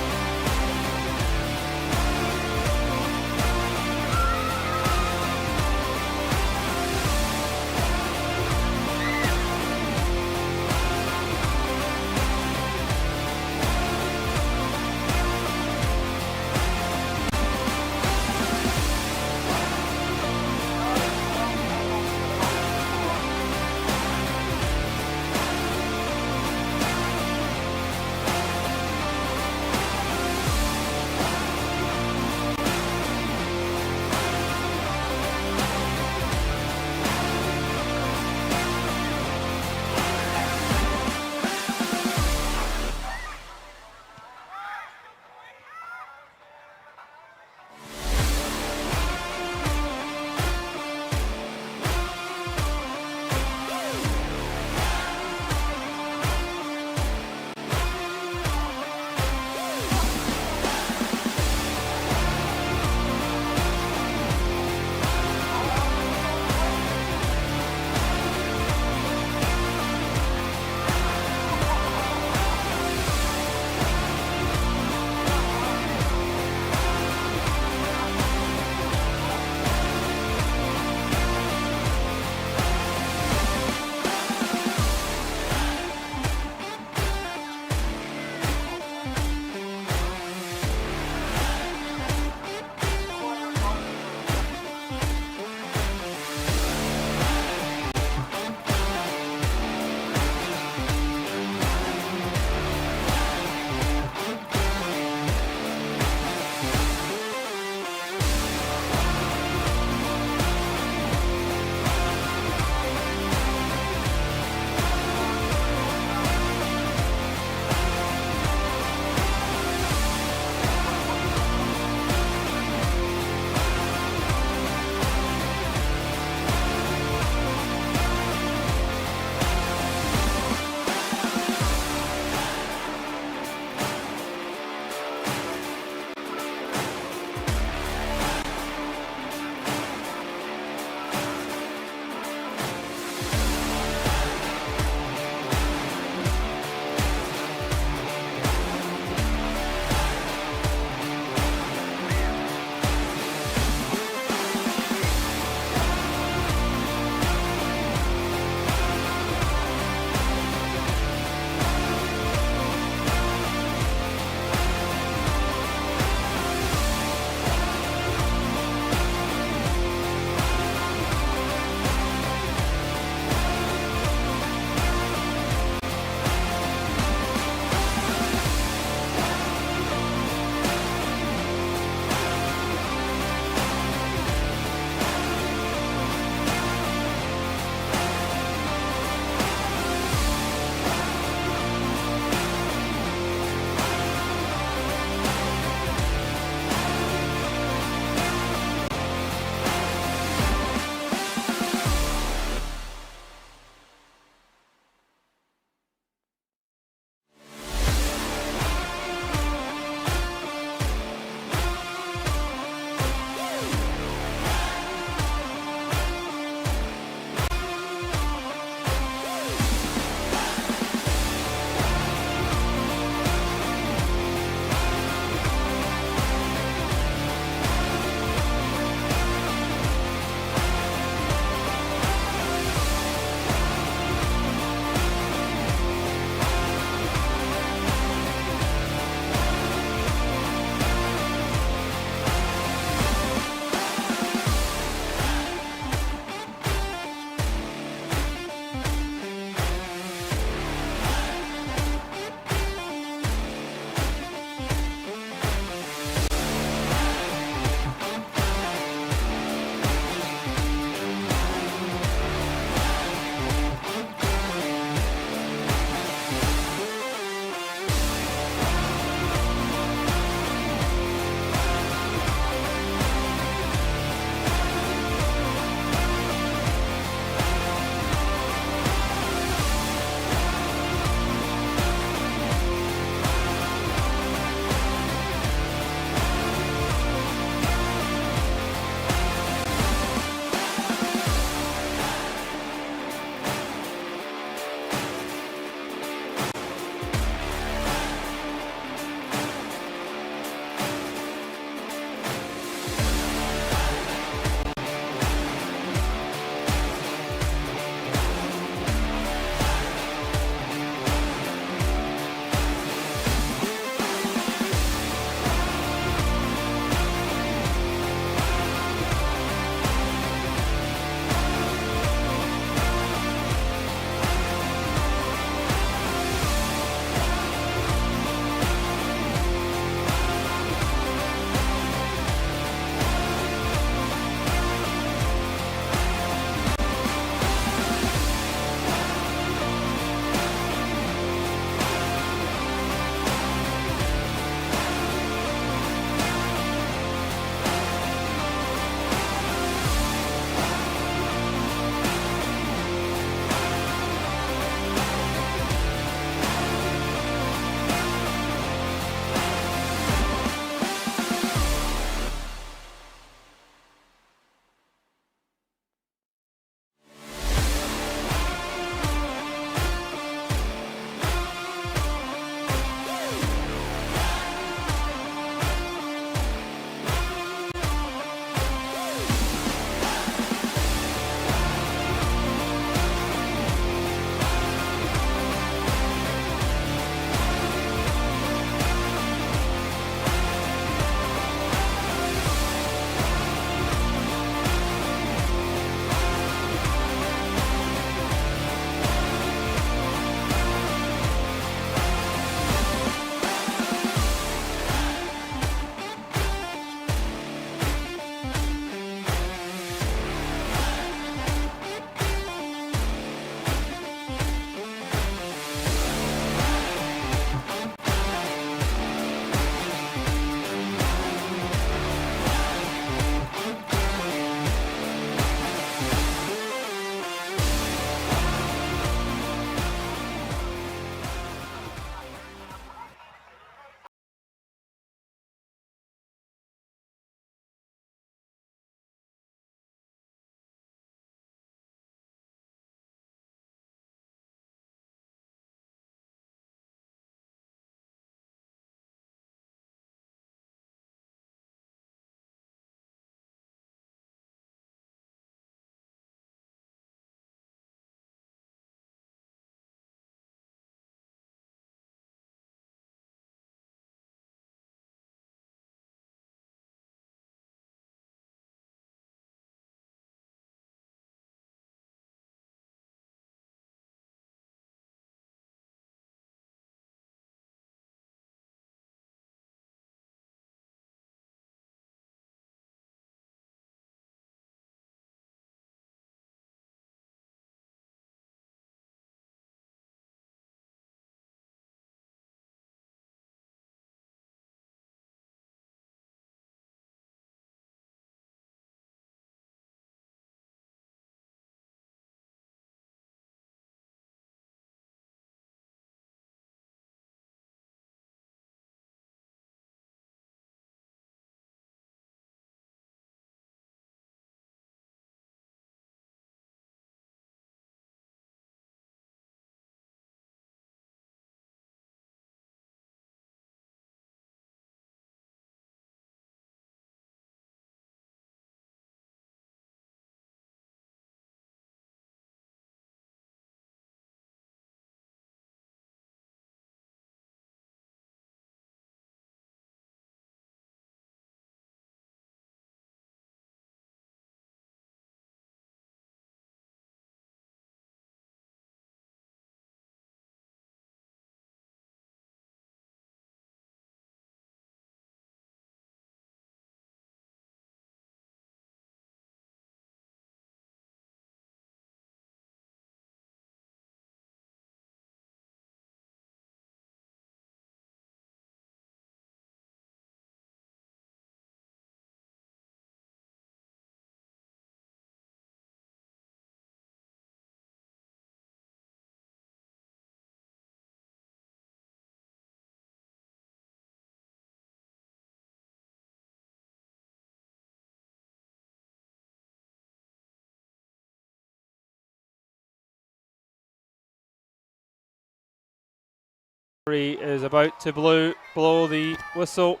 Is about to blow the whistle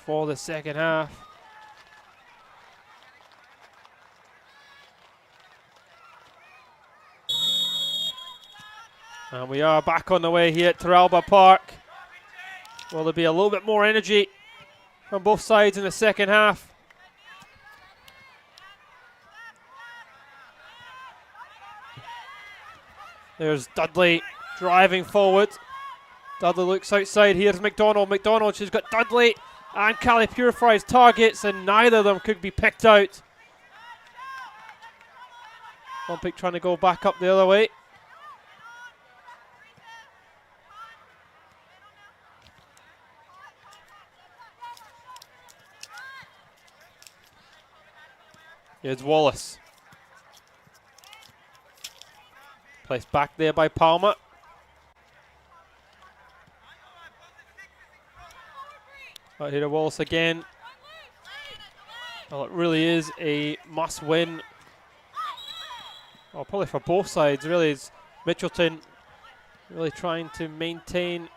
for the second half. And we are back on the way here at Teralba Park. Will there be a little bit more energy from both sides in the second half? There's Dudley driving forward. Dudley looks outside. Here's McDonald. McDonald, she's got Dudley and Cali Purify's targets, and neither of them could be picked out. Olympic trying to go back up the other way. Here's Wallace. Placed back there by Palmer. Out here to Wallace again. Well, it really is a must-win. Well, probably for both sides, really. Is Mitchelton really trying to maintain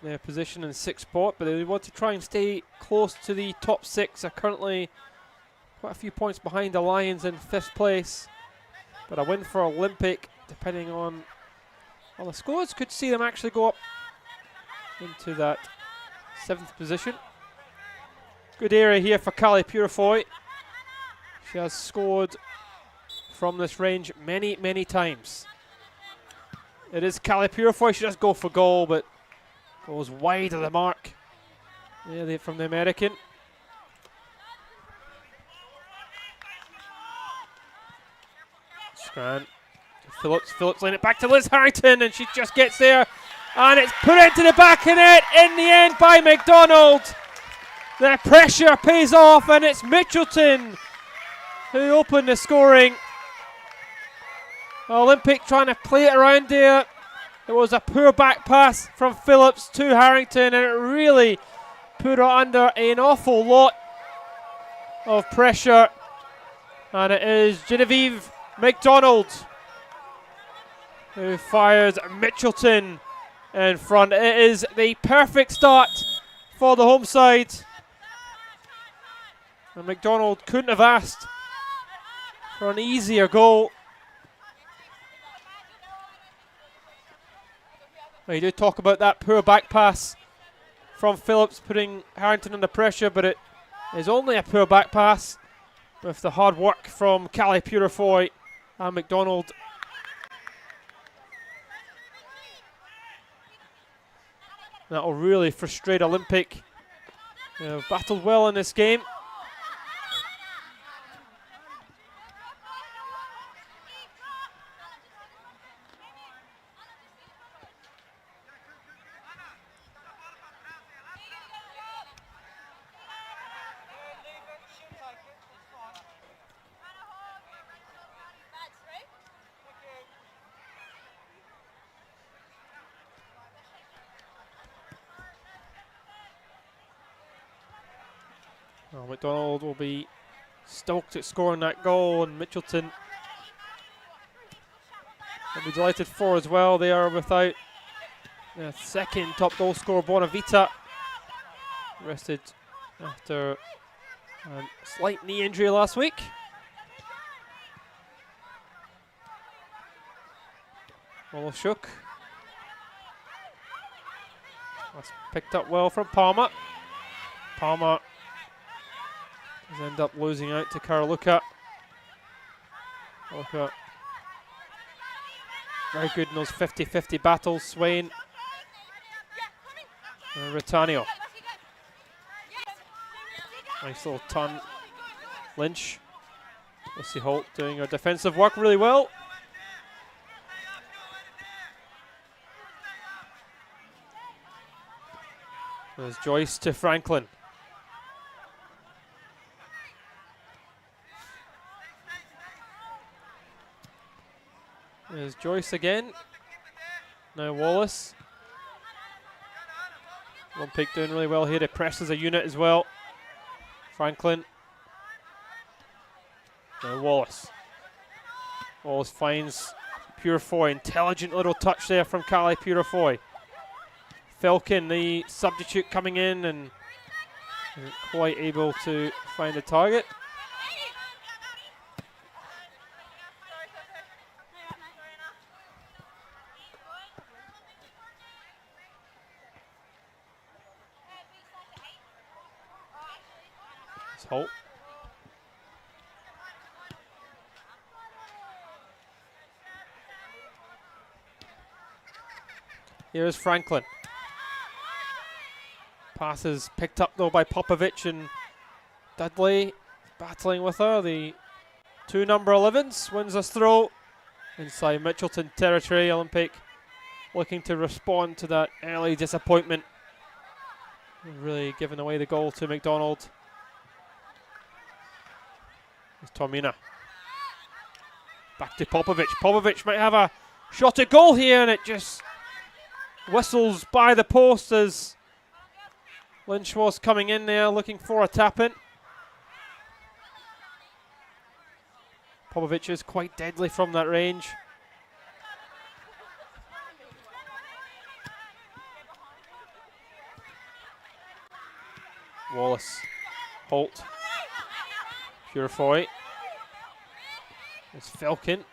their position in sixth spot, but they want to try and stay close to the top six. Are currently quite a few points behind the Lions in fifth place. But a win for Olympic, depending on the scores, could see them actually go up into that seventh position. Good area here for Cali Purifoy. She has scored from this range many, many times. It is Cali Purifoy. She does go for goal, but goes wide of the mark. Yeah, from the American. Scran. Phillips laying it back to Liz Harrington, and she just gets there. And it's put into the back of net in the end by McDonald. The pressure pays off, and it's Mitchelton who opened the scoring. Olympic trying to play it around there. It was a poor back pass from Phillips to Harrington, and it really put her under an awful lot of pressure. And it is Genevieve McDonald who fires Mitchelton in front. It is the perfect start for the home side. And McDonald couldn't have asked for an easier goal. Well, you do talk about that poor back pass from Phillips putting Harrington under pressure, but it is only a poor back pass with the hard work from Cali Purifoy and McDonald. That will really frustrate Olympic. They've battled well in this game. Well, McDonald will be stoked at scoring that goal, and Mitchelton will be delighted for as well. They are without their second top goal scorer, Bonavita, rested after a slight knee injury last week. Shook. That's picked up well from Palmer. Palmer has ended up losing out to Karaluka. Very good in those 50-50 battles. Swain. And Ritanio. Nice little turn. Lynch. Lucy Holt doing her defensive work really well. There's Joyce to Franklin. There's Joyce again. Now Wallace. Olympic doing really well here to press as a unit as well. Franklin. Now Wallace. Wallace finds Purefoy, intelligent little touch there from Callie Purefoy. Falcon, the substitute, coming in and isn't quite able to find the target. It's Holt. Here's Franklin. Passes picked up though by Popovic, and Dudley battling with her. The two number 11s wins us throw inside Mitchelton territory. Olympic looking to respond to that early disappointment. Really giving away the goal to McDonald. It's Tomina. Back to Popovic. Popovic might have a shot at goal here, and it just whistles by the post as Lynch was coming in there looking for a tap-in. Popovic is quite deadly from that range. Wallace, Holt, Purefoy. It's Falcon.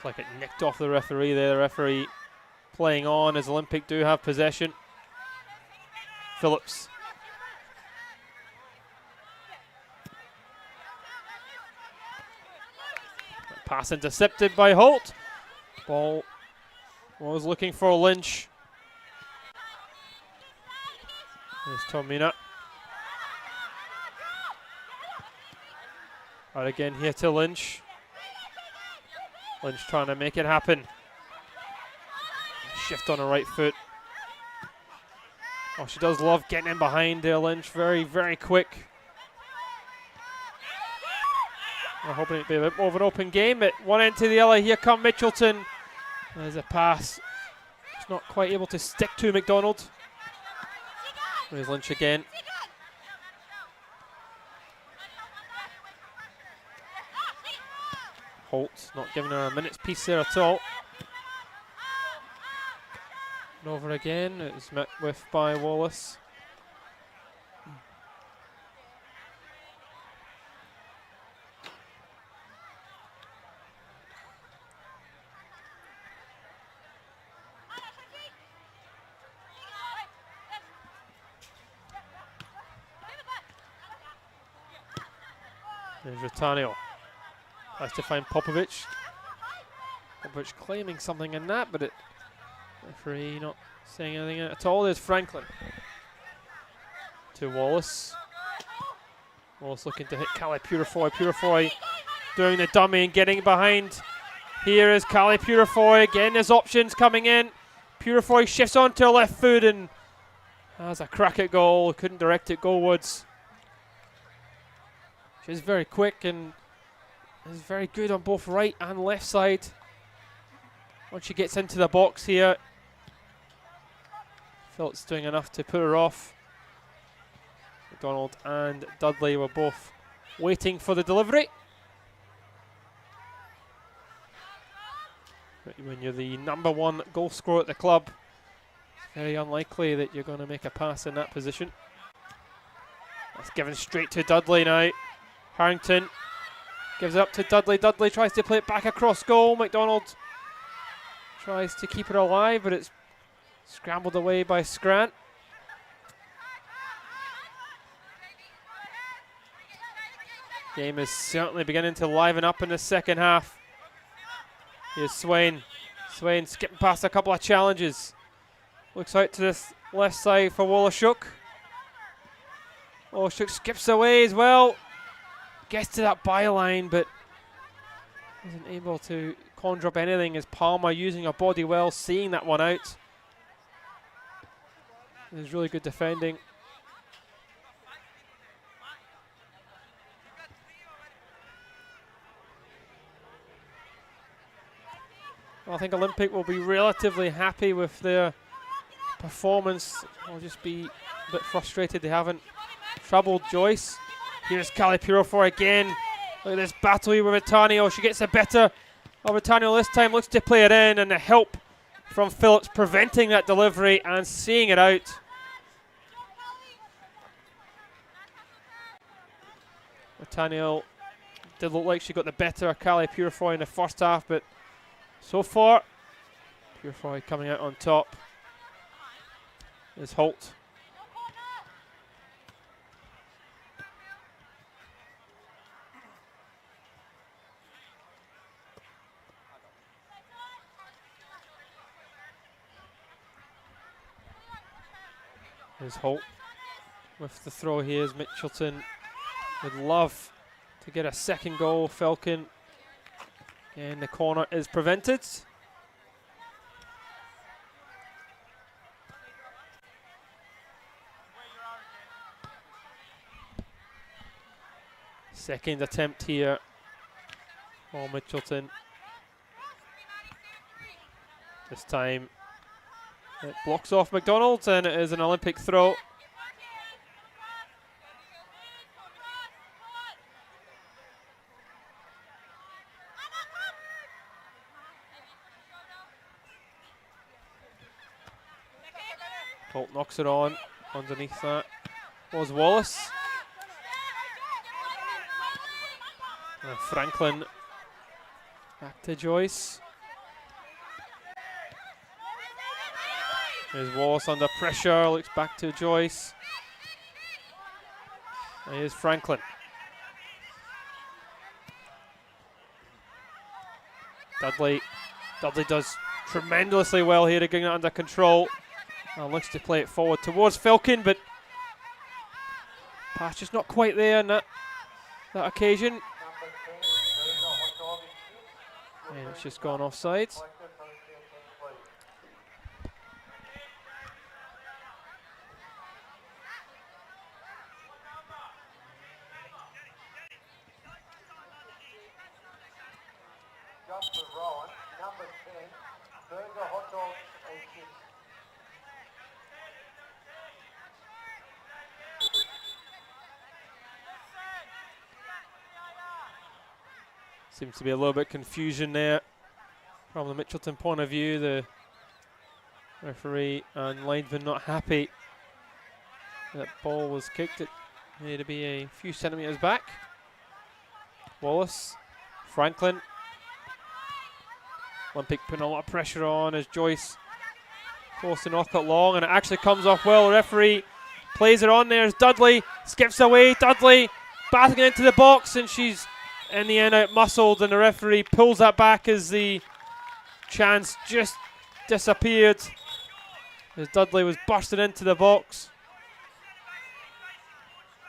Like it nicked off the referee there. The referee playing on as Olympic do have possession. Phillips. Pass intercepted by Holt. Ball was looking for Lynch. There's Tomina. Right again here to Lynch. Lynch trying to make it happen. Shift on her right foot. Oh, she does love getting in behind there, Lynch. Very, very quick. I'm hoping it'd be a bit more of an open game. At one end to the other, here come Mitchelton. There's a pass. It's not quite able to stick to McDonald. There's Lynch again. Holt not giving her a minute's piece there at all. And over again, it's met with by Wallace. There's Rotanio. Tries to find Popovic. Popovic claiming something in that, but referee not saying anything at all. There's Franklin. To Wallace. Wallace looking to hit Callie Purefoy. Purefoy doing the dummy and getting behind. Here is Callie Purefoy. Again, there's options coming in. Purefoy shifts onto her left foot and has a crack at goal. Couldn't direct it goalwards. She's very quick and is very good on both right and left side. Once she gets into the box here, Phillips doing enough to put her off. McDonald and Dudley were both waiting for the delivery. But when you're the #1 goal scorer at the club, it's very unlikely that you're going to make a pass in that position. That's given straight to Dudley now. Harrington gives it up to Dudley. Dudley tries to play it back across goal. McDonald tries to keep it alive, but it's scrambled away by Scrant. Game is certainly beginning to liven up in the second half. Here's Swain. Swain skipping past a couple of challenges. Looks out to this left side for Woloshuk. Woloshuk skips away as well. Gets to that byline, but isn't able to conjure up anything as Palmer using her body well, seeing that one out. There's really good defending. I think Olympic will be relatively happy with their performance. They'll just be a bit frustrated they haven't troubled Joyce. Here's Callie Purifoy again. Look at this battle here with Vitanio. She gets the better of Vitanio this time. Looks to play it in, and the help from Phillips preventing that delivery and seeing it out. Vitanio did look like she got the better of Callie Purifoy in the first half, but so far, Purifoy coming out on top is Holt. There's Holt with the throw here as Mitchelton would love to get a second goal. Falcon in the corner is prevented. Second attempt here for Mitchelton. This time it blocks off McDonald, and it is an Olympic throw. Holt knocks it on. Underneath that was Wallace. And Franklin back to Joyce. There's Wallace under pressure, looks back to Joyce. And here's Franklin. Dudley does tremendously well here to get it under control. Looks to play it forward towards Falcon, but pass just not quite there on that occasion. And it's just gone offside. Seems to be a little bit confusion there from the Mitchelton point of view. The referee and linesman not happy that ball was kicked. It needed to be a few centimetres back. Wallace, Franklin. Olympic putting a lot of pressure on as Joyce forced to knock it long, and it actually comes off well. The referee plays it on there as Dudley skips away. Dudley battling into the box, and she's in the end out muscled, and the referee pulls that back as the chance just disappeared as Dudley was bursting into the box.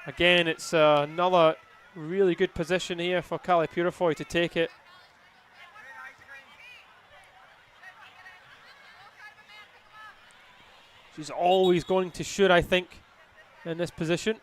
Again, it's another really good position here for Callie Purifoy to take it. She's always going to shoot, I think, in this position.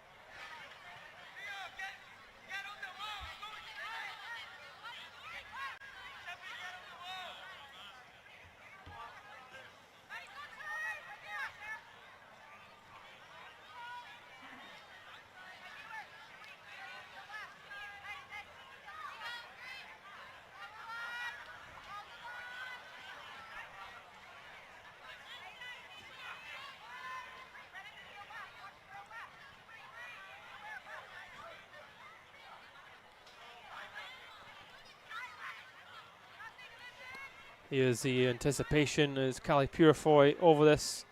Here's the anticipation as Callie Purifoy over this.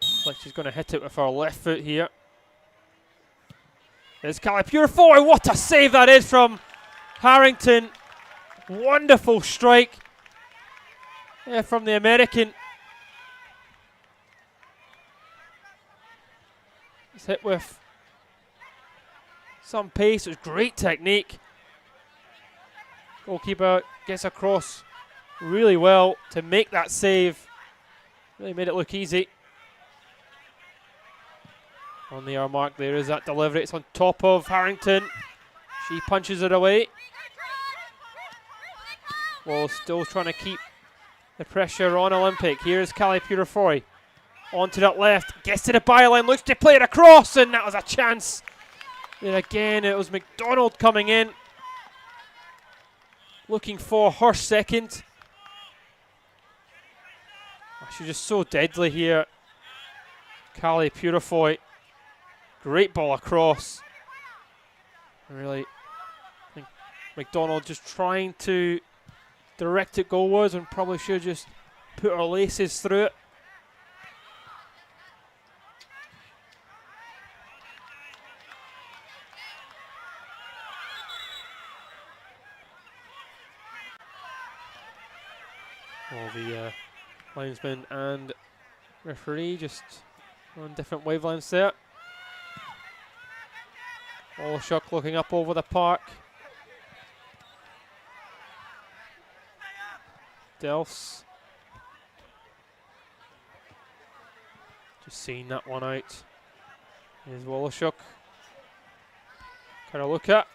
Looks like she's going to hit it with her left foot here. There's Callie Purifoy. What a save that is from Harrington. Wonderful strike from the American. It's hit with some pace. It was great technique. Goalkeeper gets across really well to make that save. Really made it look easy. On the hour mark there is that delivery. It's on top of Harrington. She punches it away. Well, still trying to keep the pressure on Olympic. Here's Callie Purifoy. On to that left, gets to the byline, looks to play it across, and that was a chance. And again, it was McDonald coming in, looking for her second. Oh, she's just so deadly here. Callie Purifoy, great ball across. Really, I think McDonald just trying to direct it goalwards and probably should just put her laces through it. All the linesman and referee just on different wavelengths there. Olashuk looking up over the park. Delfs just seeing that one out. Here's Wolashuk. Karaluka.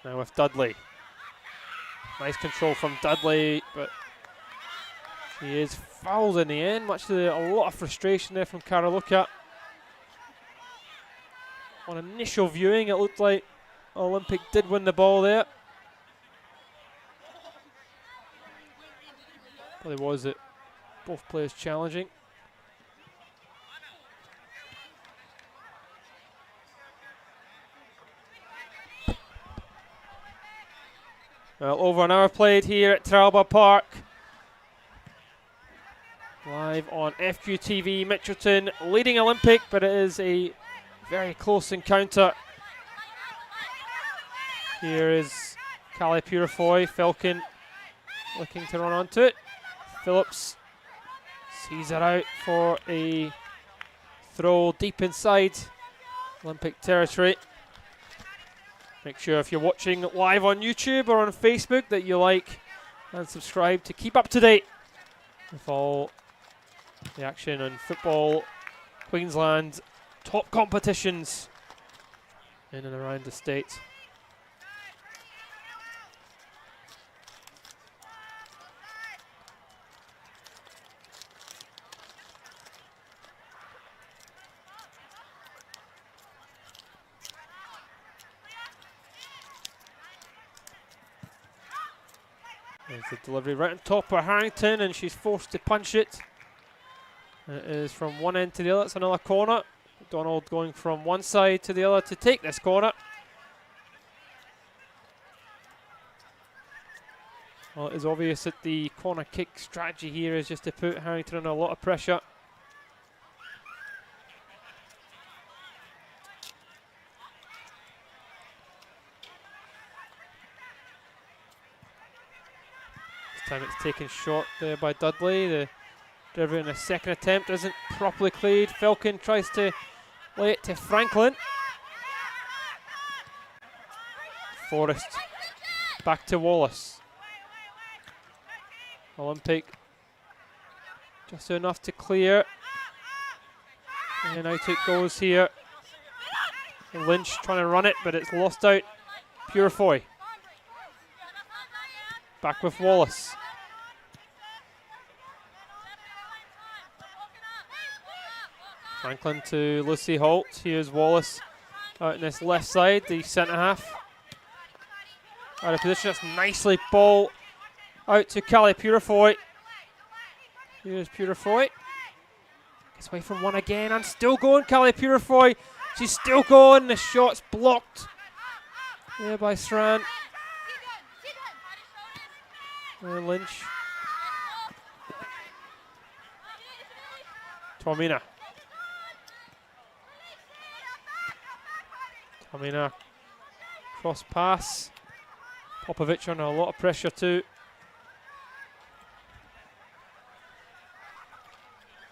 Now with Dudley. Nice control from Dudley, but she is fouled in the end. A lot of frustration there from Karaluka. On initial viewing, it looked like Olympic did win the ball there. Probably was it. Both players challenging. Well, over an hour played here at Traralba Park. Live on FQTV, Mitchelton leading Olympic, but it is a very close encounter. Here is Callie Purifoy, Falcon looking to run onto it. Phillips sees it out for a throw deep inside Olympic territory. Make sure if you're watching live on YouTube or on Facebook that you like and subscribe to keep up to date with all the action on football, Queensland top competitions in and around the state. There's the delivery right on top of Harrington, and she's forced to punch it. It is from one end to the other. It's another corner. McDonald going from one side to the other to take this corner. Well, it is obvious that the corner kick strategy here is just to put Harrington under a lot of pressure. This time it's taken short there by Dudley. The delivery in a second attempt isn't properly cleared. Falcon tries to lay it to Franklin. Forrest back to Wallace. Olympic just enough to clear. And out it goes here. And Lynch trying to run it, but it's lost out. Purifoy. Back with Wallace. Franklin to Lucy Holt. Here's Wallace out in this left side, the centre half. Out of position, that's nicely ball out to Callie Purifoy. Here's Purifoy. Gets away from one again and still going. Callie Purifoy. She's still going. The shot's blocked there by Sran. And Lynch. Tormina. Tormina. Cross pass. Popovic under a lot of pressure too.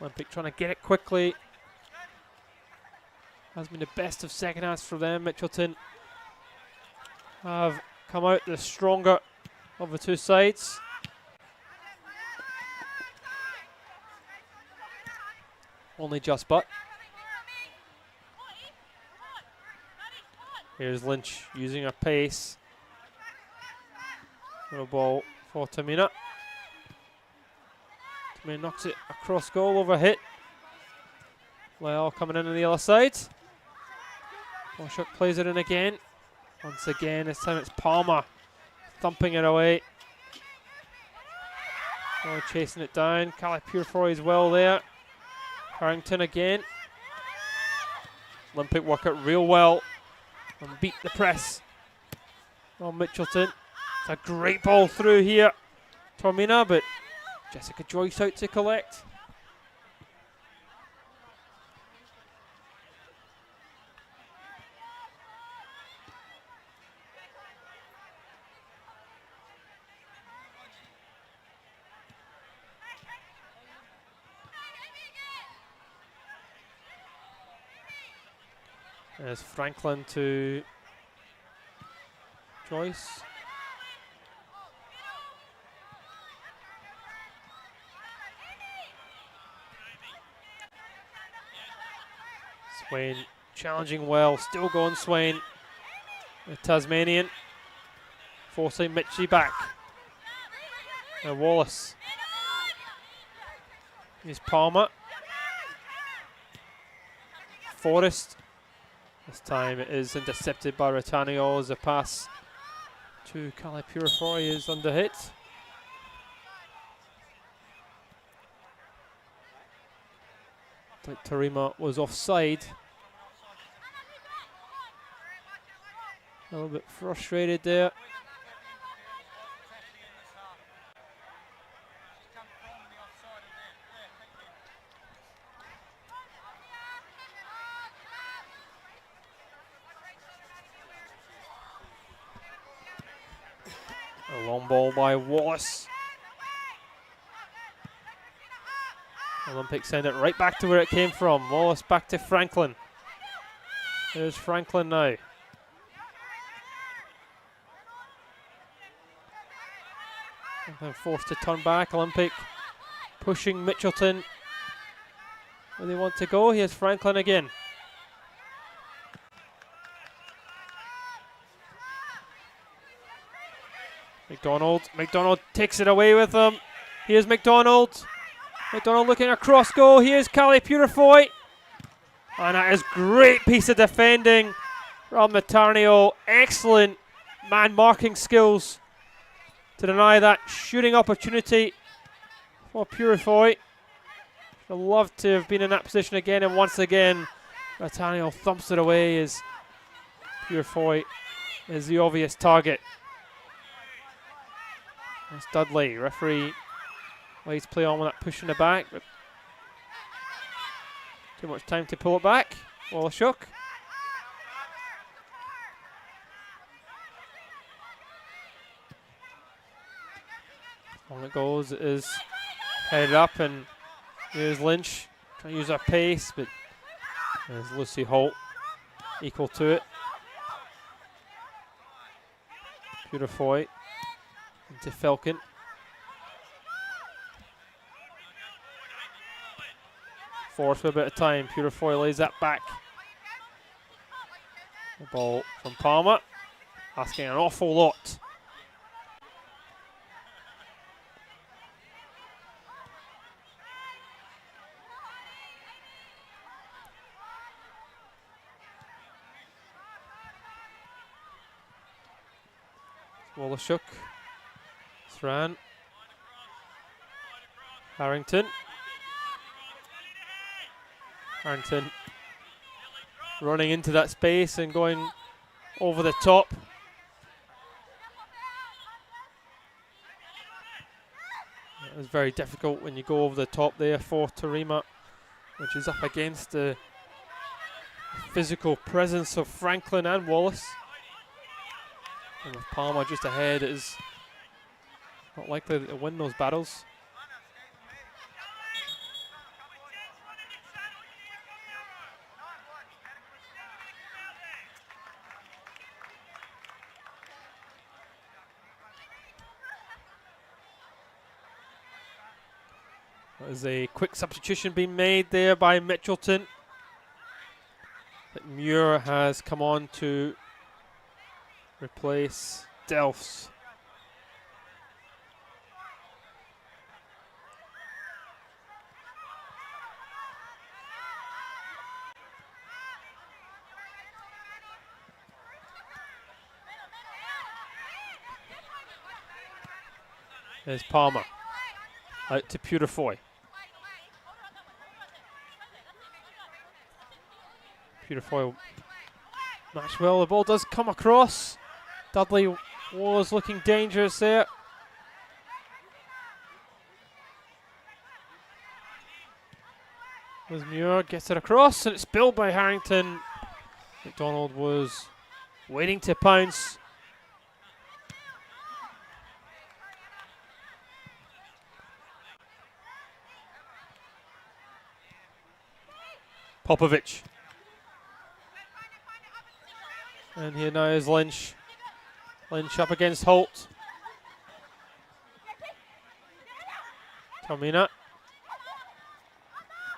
Olympic trying to get it quickly. Has been the best of second halves for them. Mitchelton have come out the stronger of the two sides. Only just but. Here's Lynch using her pace. Little ball for Tamina. Smith knocks it across goal, over hit. Well, coming in on the other side. Washuk plays it in again. Once again, this time it's Palmer thumping it away. Oh, chasing it down. Callie Purefoy as well there. Harrington again. Olympic work it real well and beat the press. Oh, Mitchelton. It's a great ball through here. Tormina, but Jessica Joyce out to collect. There's Franklin to Joyce. Swain challenging well, still going Swain. The Tasmanian forcing Mitchie back. Now Wallace. Here's Palmer. Forrest. This time it is intercepted by Ratanio as a pass to Callie Purefoy is under hit. Like Tarima was offside. A little bit frustrated there. A long ball by Wallace. Olympic send it right back to where it came from. Wallace back to Franklin. There's Franklin now. And then forced to turn back. Olympic pushing Mitchelton where they want to go. Here's Franklin again. McDonald takes it away with him. Here's McDonald looking across goal. Here's Callie Purefoy. And that is great piece of defending from Matarnio. Excellent man marking skills to deny that shooting opportunity for Purefoy. I'd love to have been in that position again, and once again Matarnio thumps it away as Purefoy is the obvious target. That's Dudley. Referee lays play on with that push in the back, but too much time to pull it back. Wallachuk. On it goes, it is headed up, and here's Lynch trying to use her pace, but there's Lucy Holt equal to it. Purefoy into Falcon. Forced for a bit of time. Purefoy lays that back. The ball from Palmer, asking an awful lot. Wallachuk. Thran. Harrington running into that space and going over the top. It was very difficult when you go over the top there for Tarima, which is up against the physical presence of Franklin and Wallace. And with Palmer just ahead, it is not likely that they'll win those battles. There's a quick substitution being made there by Mitchelton. But Muir has come on to replace Delphs. There's Palmer. Out to Purifoy. Purifoy match well. The ball does come across. Dudley was looking dangerous there. As Muir gets it across, and it's spilled by Harrington. McDonald was waiting to pounce. Popovic. And here now is Lynch. Lynch up against Holt. Tomina.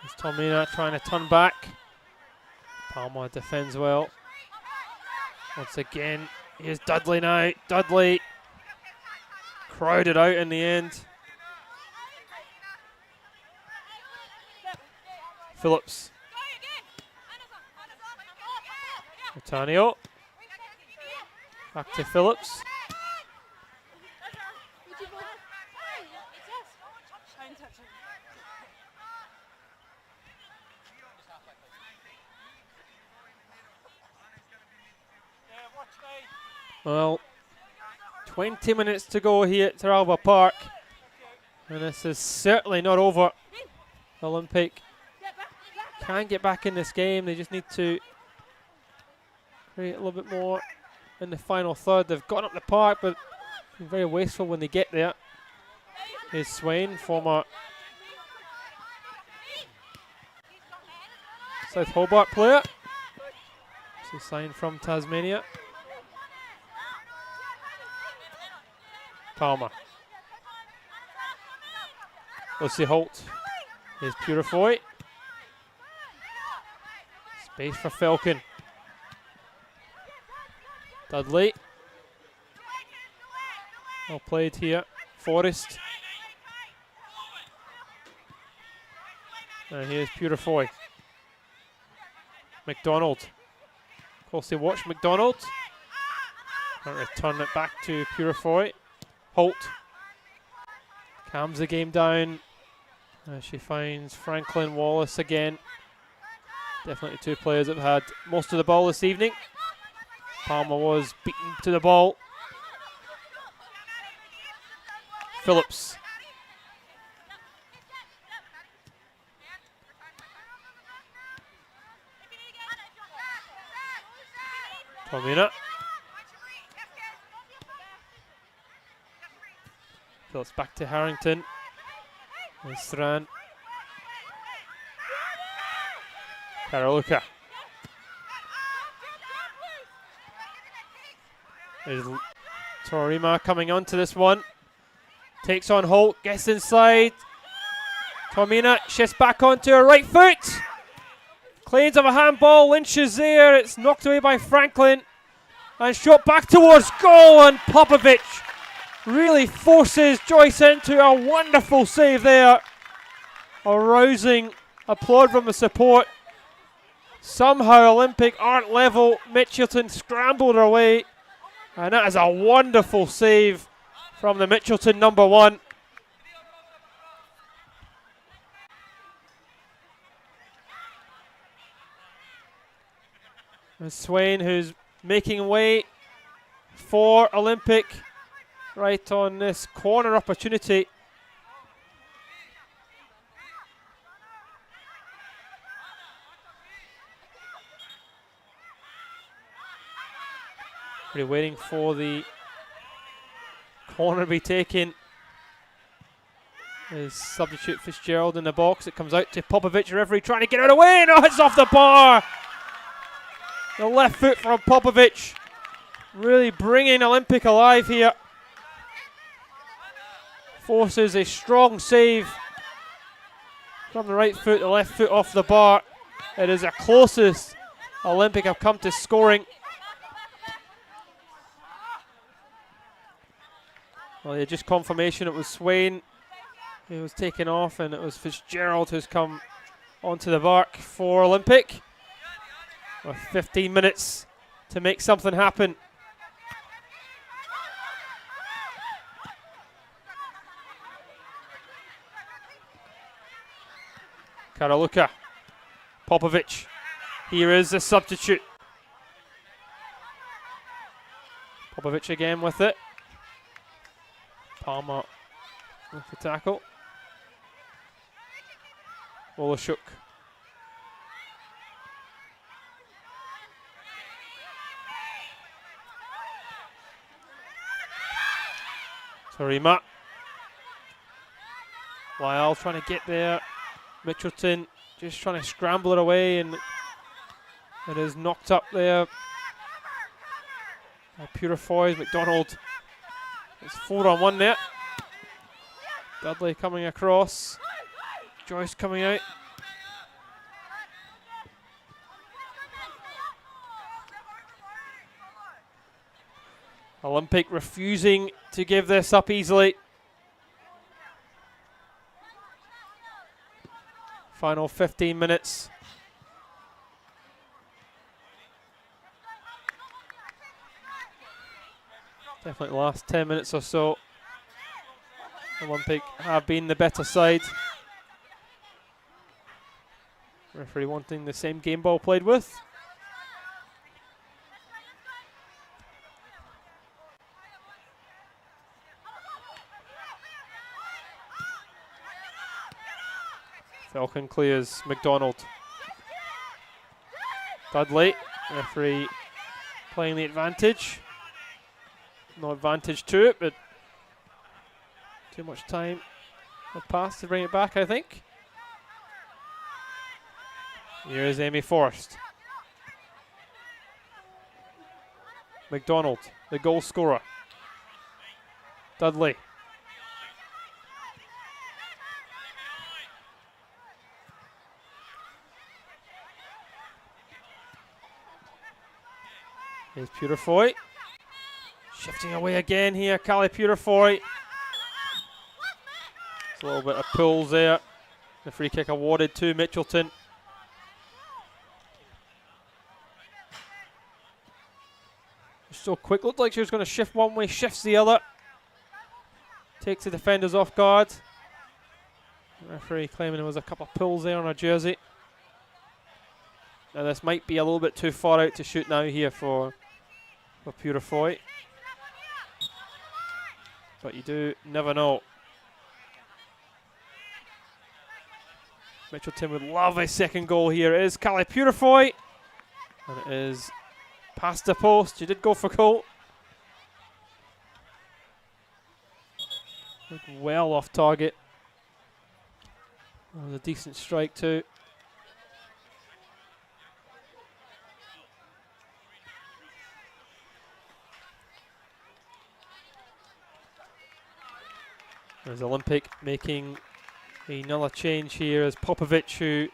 It's Tomina trying to turn back. Palmer defends well. Once again, here's Dudley now. Dudley crowded out in the end. Phillips. Otanio. Back to Phillips. Well, 20 minutes to go here at Teralba Park. And this is certainly not over. Olympic can get back in this game. They just need to create a little bit more in the final third. They've gotten up the park, but been very wasteful when they get there. Here's Swain, former South Hobart player. So signed from Tasmania. Palmer. Lucy Holt. Here's Purifoy. Space for Falcon. Dudley. Well played here. Forrest. And here's Purifoy. McDonald. Closely watched McDonald. Can't return it back to Purifoy. Holt. Calms the game down. She finds Franklin Wallace again. Definitely two players that have had most of the ball this evening. Palmer was beaten to the ball. Phillips. Tomina. Phillips back to Harrington. And Strand. Karaluka. There's Torima coming onto this one. Takes on Holt, gets inside. Tomina shifts back onto her right foot. Claims of a handball. Lynch is there. It's knocked away by Franklin. And shot back towards goal. And Popovic really forces Joyce into a wonderful save there. A rousing applaud from the support. Somehow Olympic aren't level. Mitchelton scrambled her way. And that is a wonderful save from the Mitchelton number one. And Swain, who's making way for Olympic right on this corner opportunity. Really waiting for the corner to be taken. Is substitute Fitzgerald in the box. It comes out to Popovic, referee trying to get out of the way. No, it's off the bar. The left foot from Popovic. Really bringing Olympic alive here. Forces a strong save from the right foot, the left foot off the bar. It is the closest Olympic have come to scoring. Well, yeah, just confirmation it was Swain who was taken off, and it was Fitzgerald who's come onto the mark for Olympic. With 15 minutes to make something happen. Karaluka. Popovic. Here is the substitute. Popovic again with it. Palmer with the tackle. Olashuk. Tarima. Lyle trying to get there. Mitchelton just trying to scramble it away, and it is knocked up there by Purifoy. McDonald. It's 4-on-1 there. Dudley coming across. Joyce coming out. Olympic refusing to give this up easily. Final 15 minutes. Definitely the last 10 minutes or so. Olympic have been the better side. Referee wanting the same game ball played with. Falcon clears McDonald. Dudley, referee playing the advantage. No advantage to it, but too much time had passed to bring it back, I think. Here is Amy Forrest. McDonald, the goal scorer. Dudley. Here's Purifoy. Shifting away again here, Callie Purifoy. It's a little bit of pulls there. The free kick awarded to Mitchelton. So quick, looked like she was going to shift one way, shifts the other. Takes the defenders off guard. The referee claiming there was a couple of pulls there on her jersey. Now this might be a little bit too far out to shoot now here for Purifoy. But you do never know. Mitchelton would love a second goal here. It is Callie Purifoy. And it is past the post. She did go for goal. Well off target. That was a decent strike too. There's Olympic making another change here as Popovic, who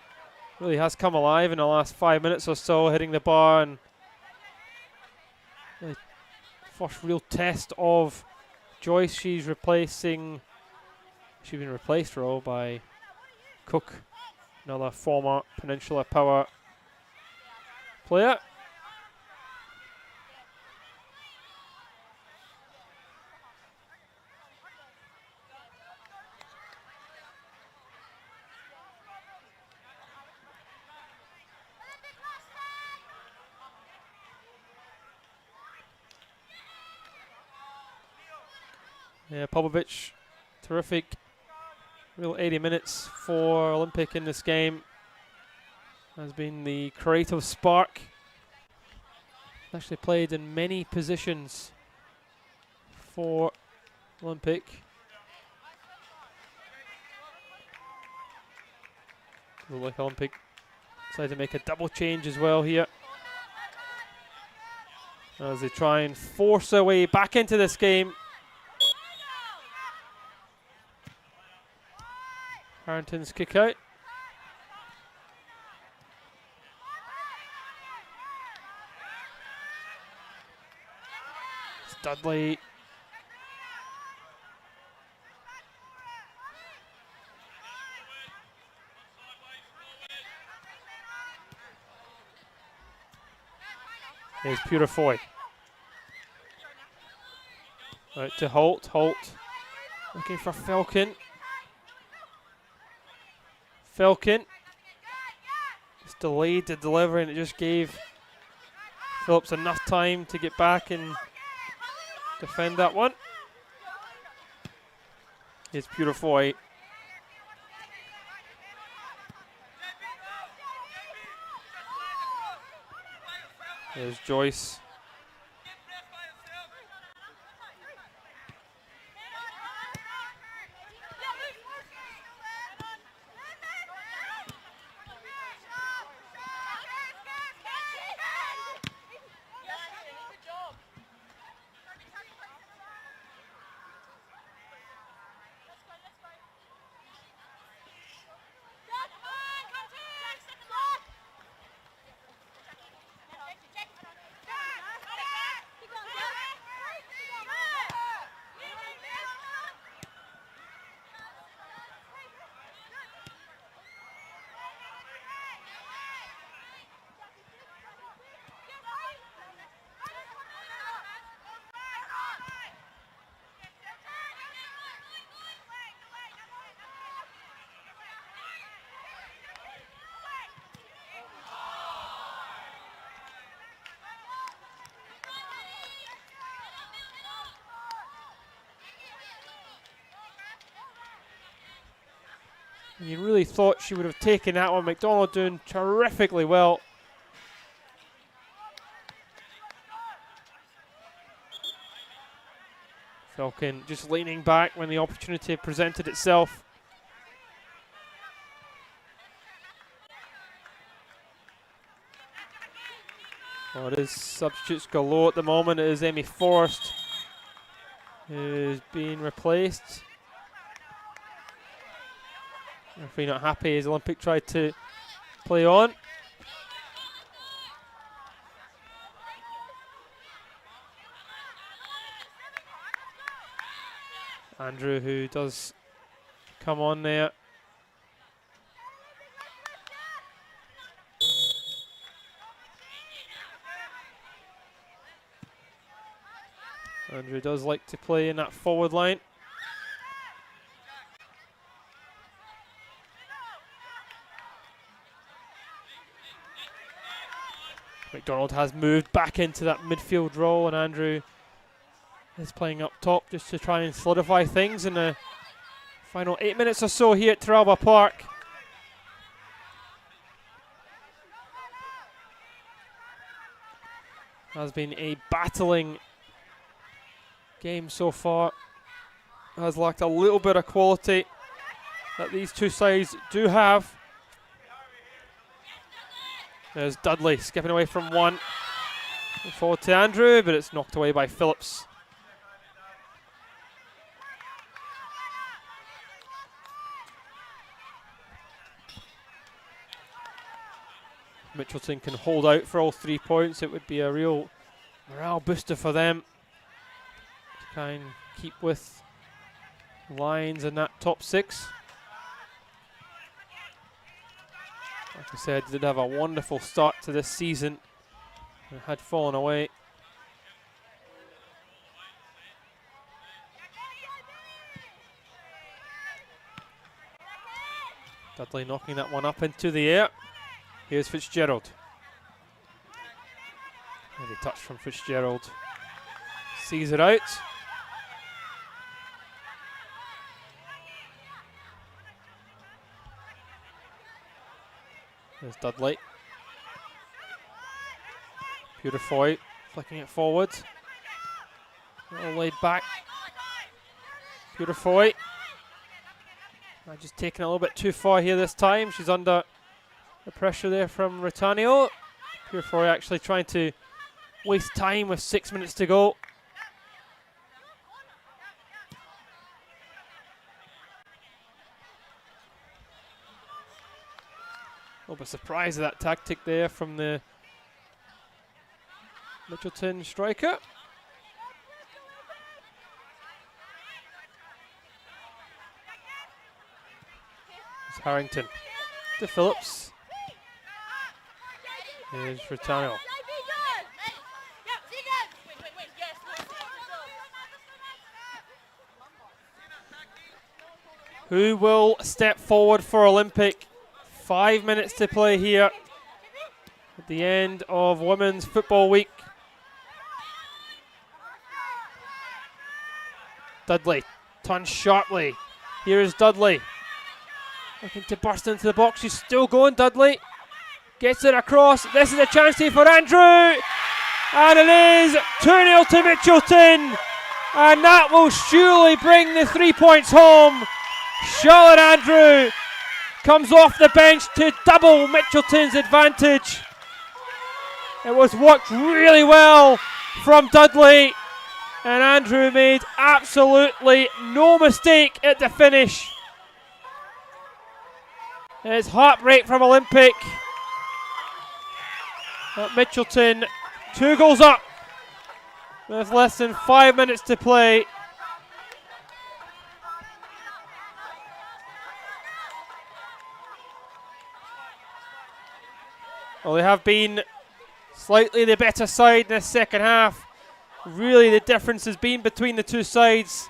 really has come alive in the last 5 minutes or so, hitting the bar, and really first real test of Joyce. She's been replaced by Cook, another former Peninsula Power player. Yeah, Popovic, terrific. Real 80 minutes for Olympic in this game. Has been the creative spark. Actually played in many positions for Olympic. Look like Olympic decided to make a double change as well here, as they try and force their way back into this game. Harrington's kick out. It's Dudley. Here's Purifoy. Out to Holt. Holt looking for Falcon. Falcon delayed the delivery, and it just gave Phillips enough time to get back and defend that one. It's beautiful white. There's Joyce. You really thought she would have taken that one. McDonald doing terrifically well. Falcon just leaning back when the opportunity presented itself. Well, it is substitutes galore at the moment. It is Amy Forrest who is being replaced. Referee not happy as Olympic tried to play on. Andrew, who does come on there. Andrew does like to play in that forward line. McDonald has moved back into that midfield role, and Andrew is playing up top just to try and solidify things in the final 8 minutes or so here at Teralba Park. Has been a battling game so far. Has lacked a little bit of quality that these two sides do have. There's Dudley skipping away from one. Forward to Andrew, but it's knocked away by Phillips. Mitchelton can hold out for all 3 points. It would be a real morale booster for them to try and keep with Lions in that top 6. Like I said, did have a wonderful start to this season. It had fallen away. Dudley knocking that one up into the air. Here's Fitzgerald. And a touch from Fitzgerald. Sees it out. There's Dudley. Beautiful, flicking it forward. All laid back. Beautiful. Just taking it a little bit too far here this time. She's under the pressure there from Ritanio. Beautiful actually trying to waste time with 6 minutes to go. A little bit surprised at that tactic there from the Mitchelton striker. It's Harrington to Phillips. Here's Ritano. Who will step forward for Olympic? 5 minutes to play here the end of Women's Football Week. Dudley turns sharply. Here is Dudley. Looking to burst into the box. She's still going, Dudley. Gets it across. This is a chance here for Andrew. And it is 2-0 to Mitchelton. And that will surely bring the 3 points home. Charlotte Andrew comes off the bench to double Mitchelton's advantage. It was worked really well from Dudley. And Andrew made absolutely no mistake at the finish. It's heartbreak from Olympic. But Mitchelton 2 goals up with less than 5 minutes to play. Well, they have been slightly the better side in the second half. Really, the difference has been between the two sides.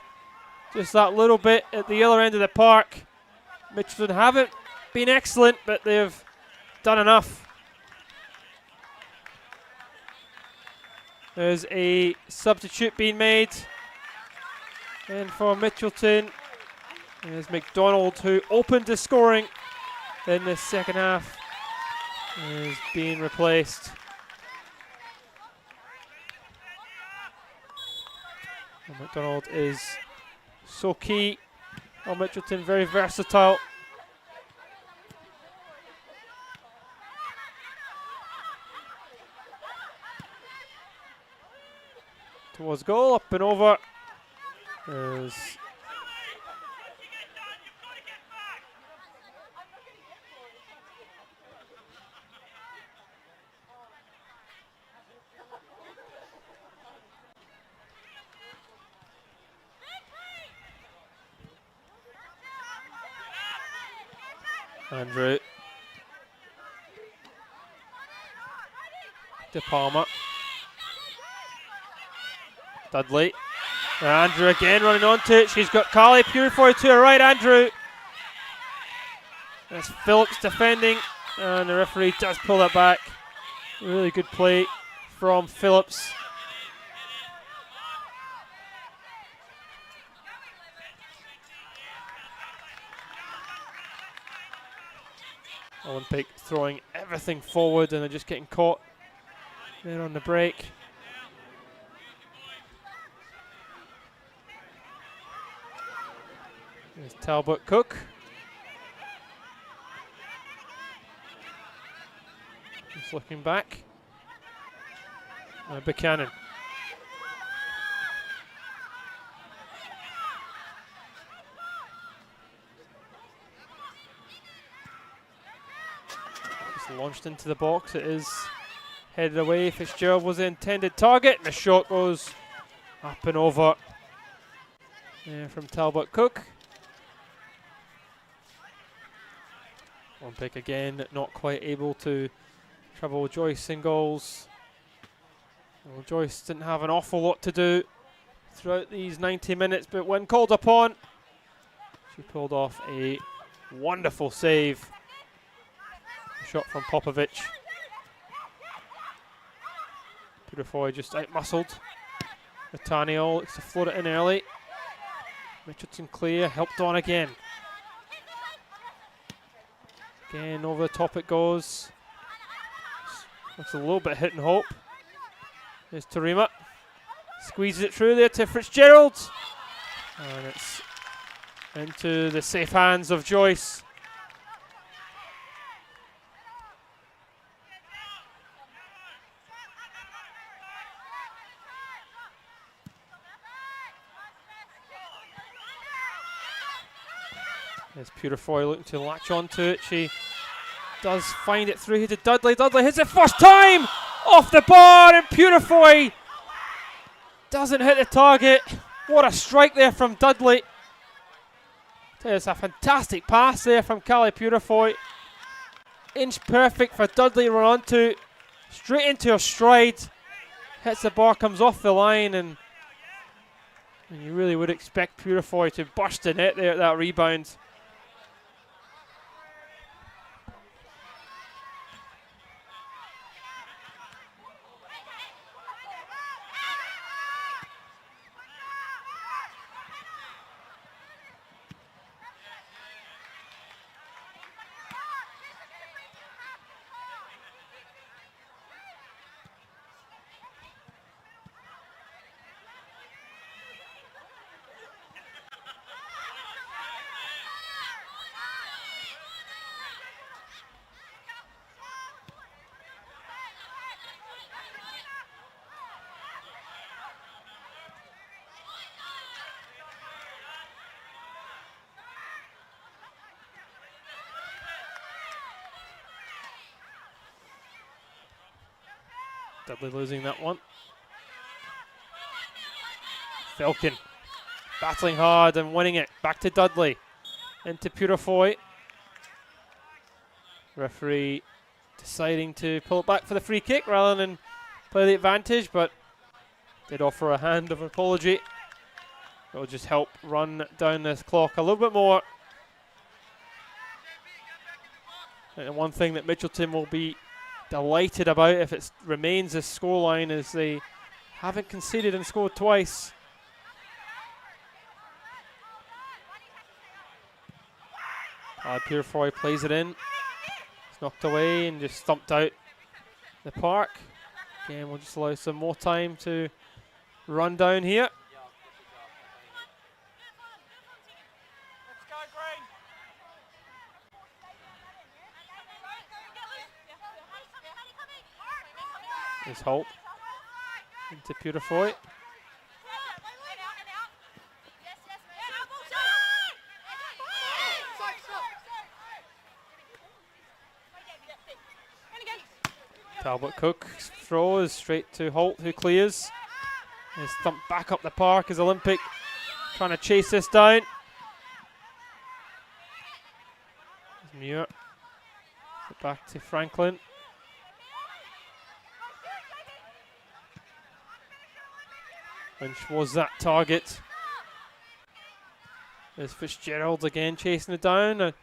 Just that little bit at the other end of the park. Mitchelton haven't been excellent, but they've done enough. There's a substitute being made. And for Mitchelton, there's McDonald, who opened the scoring in the second half, is being replaced. And McDonald is so key. Oh, Mitchelton very versatile. Towards goal, up and over. There's Andrew. De Palma. Dudley. Andrew again running onto it. She's got Carly Purefoy to her right, Andrew. That's Phillips defending, and the referee does pull that back. Really good play from Phillips. Olympic throwing everything forward, and they're just getting caught there on the break. There's Talbot Cook. Just looking back. Buchanan. Just launched into the box. It is headed away. Fitzgerald was the intended target, and the shot goes up and over from Talbot Cook. Olympic again not quite able to trouble Joyce in goals. Well, Joyce didn't have an awful lot to do throughout these 90 minutes, but when called upon, she pulled off a wonderful save. A shot from Popovic. Purefoy just out-muscled. Nathaniel looks to float it in early. Mitchelton clear, helped on again. Again, over the top it goes. Looks a little bit hit and hope. There's Tarima. Squeezes it through there to Fitzgerald. And it's into the safe hands of Joyce. There's Purefoy looking to latch onto it. She does find it through here to Dudley. Dudley hits it first time off the bar, and Purefoy doesn't hit the target. What a strike there from Dudley. It's a fantastic pass there from Callie Purefoy. Inch perfect for Dudley to run onto. Straight into her stride. Hits the bar, comes off the line, and you really would expect Purefoy to burst the net there at that rebound. Dudley losing that one. Falcon battling hard and winning it. Back to Dudley. Into Purifoy. Referee deciding to pull it back for the free kick rather than play the advantage, but did offer a hand of apology. It'll just help run down this clock a little bit more. And one thing that Mitchelton will be delighted about if it remains this scoreline is they haven't conceded and scored twice. Purifoy plays it in. It's knocked away and just stumped out the park. Again, we'll just allow some more time to run down here. There's Holt into Purifoy. Talbot Cook throws straight to Holt, who clears. He's thumped back up the park as Olympic trying to chase this down. Muir. Back to Franklin. Lynch was that target. There's Fitzgerald again chasing it down. A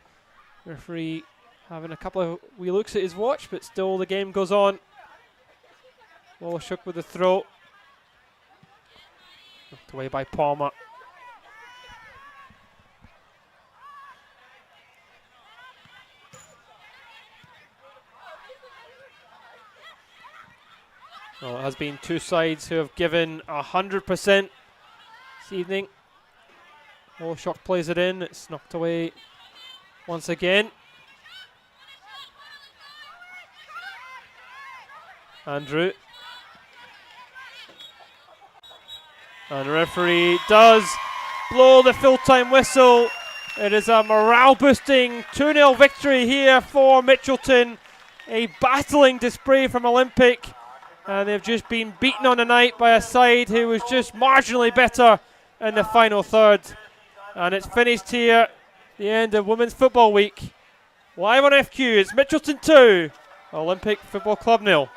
referee having a couple of wee looks at his watch, but still the game goes on. Wallachuk with the throw. Knocked away by Palmer. Well, it has been two sides who have given 100% this evening. Wallachuk plays it in. It's knocked away once again. Andrew. And the referee does blow the full-time whistle. It is a morale-boosting 2-0 victory here for Mitchelton. A battling display from Olympic. And they've just been beaten on the night by a side who was just marginally better in the final third. And it's finished here, the end of Women's Football Week. Live on FQ, it's Mitchelton 2, Olympic Football Club 0.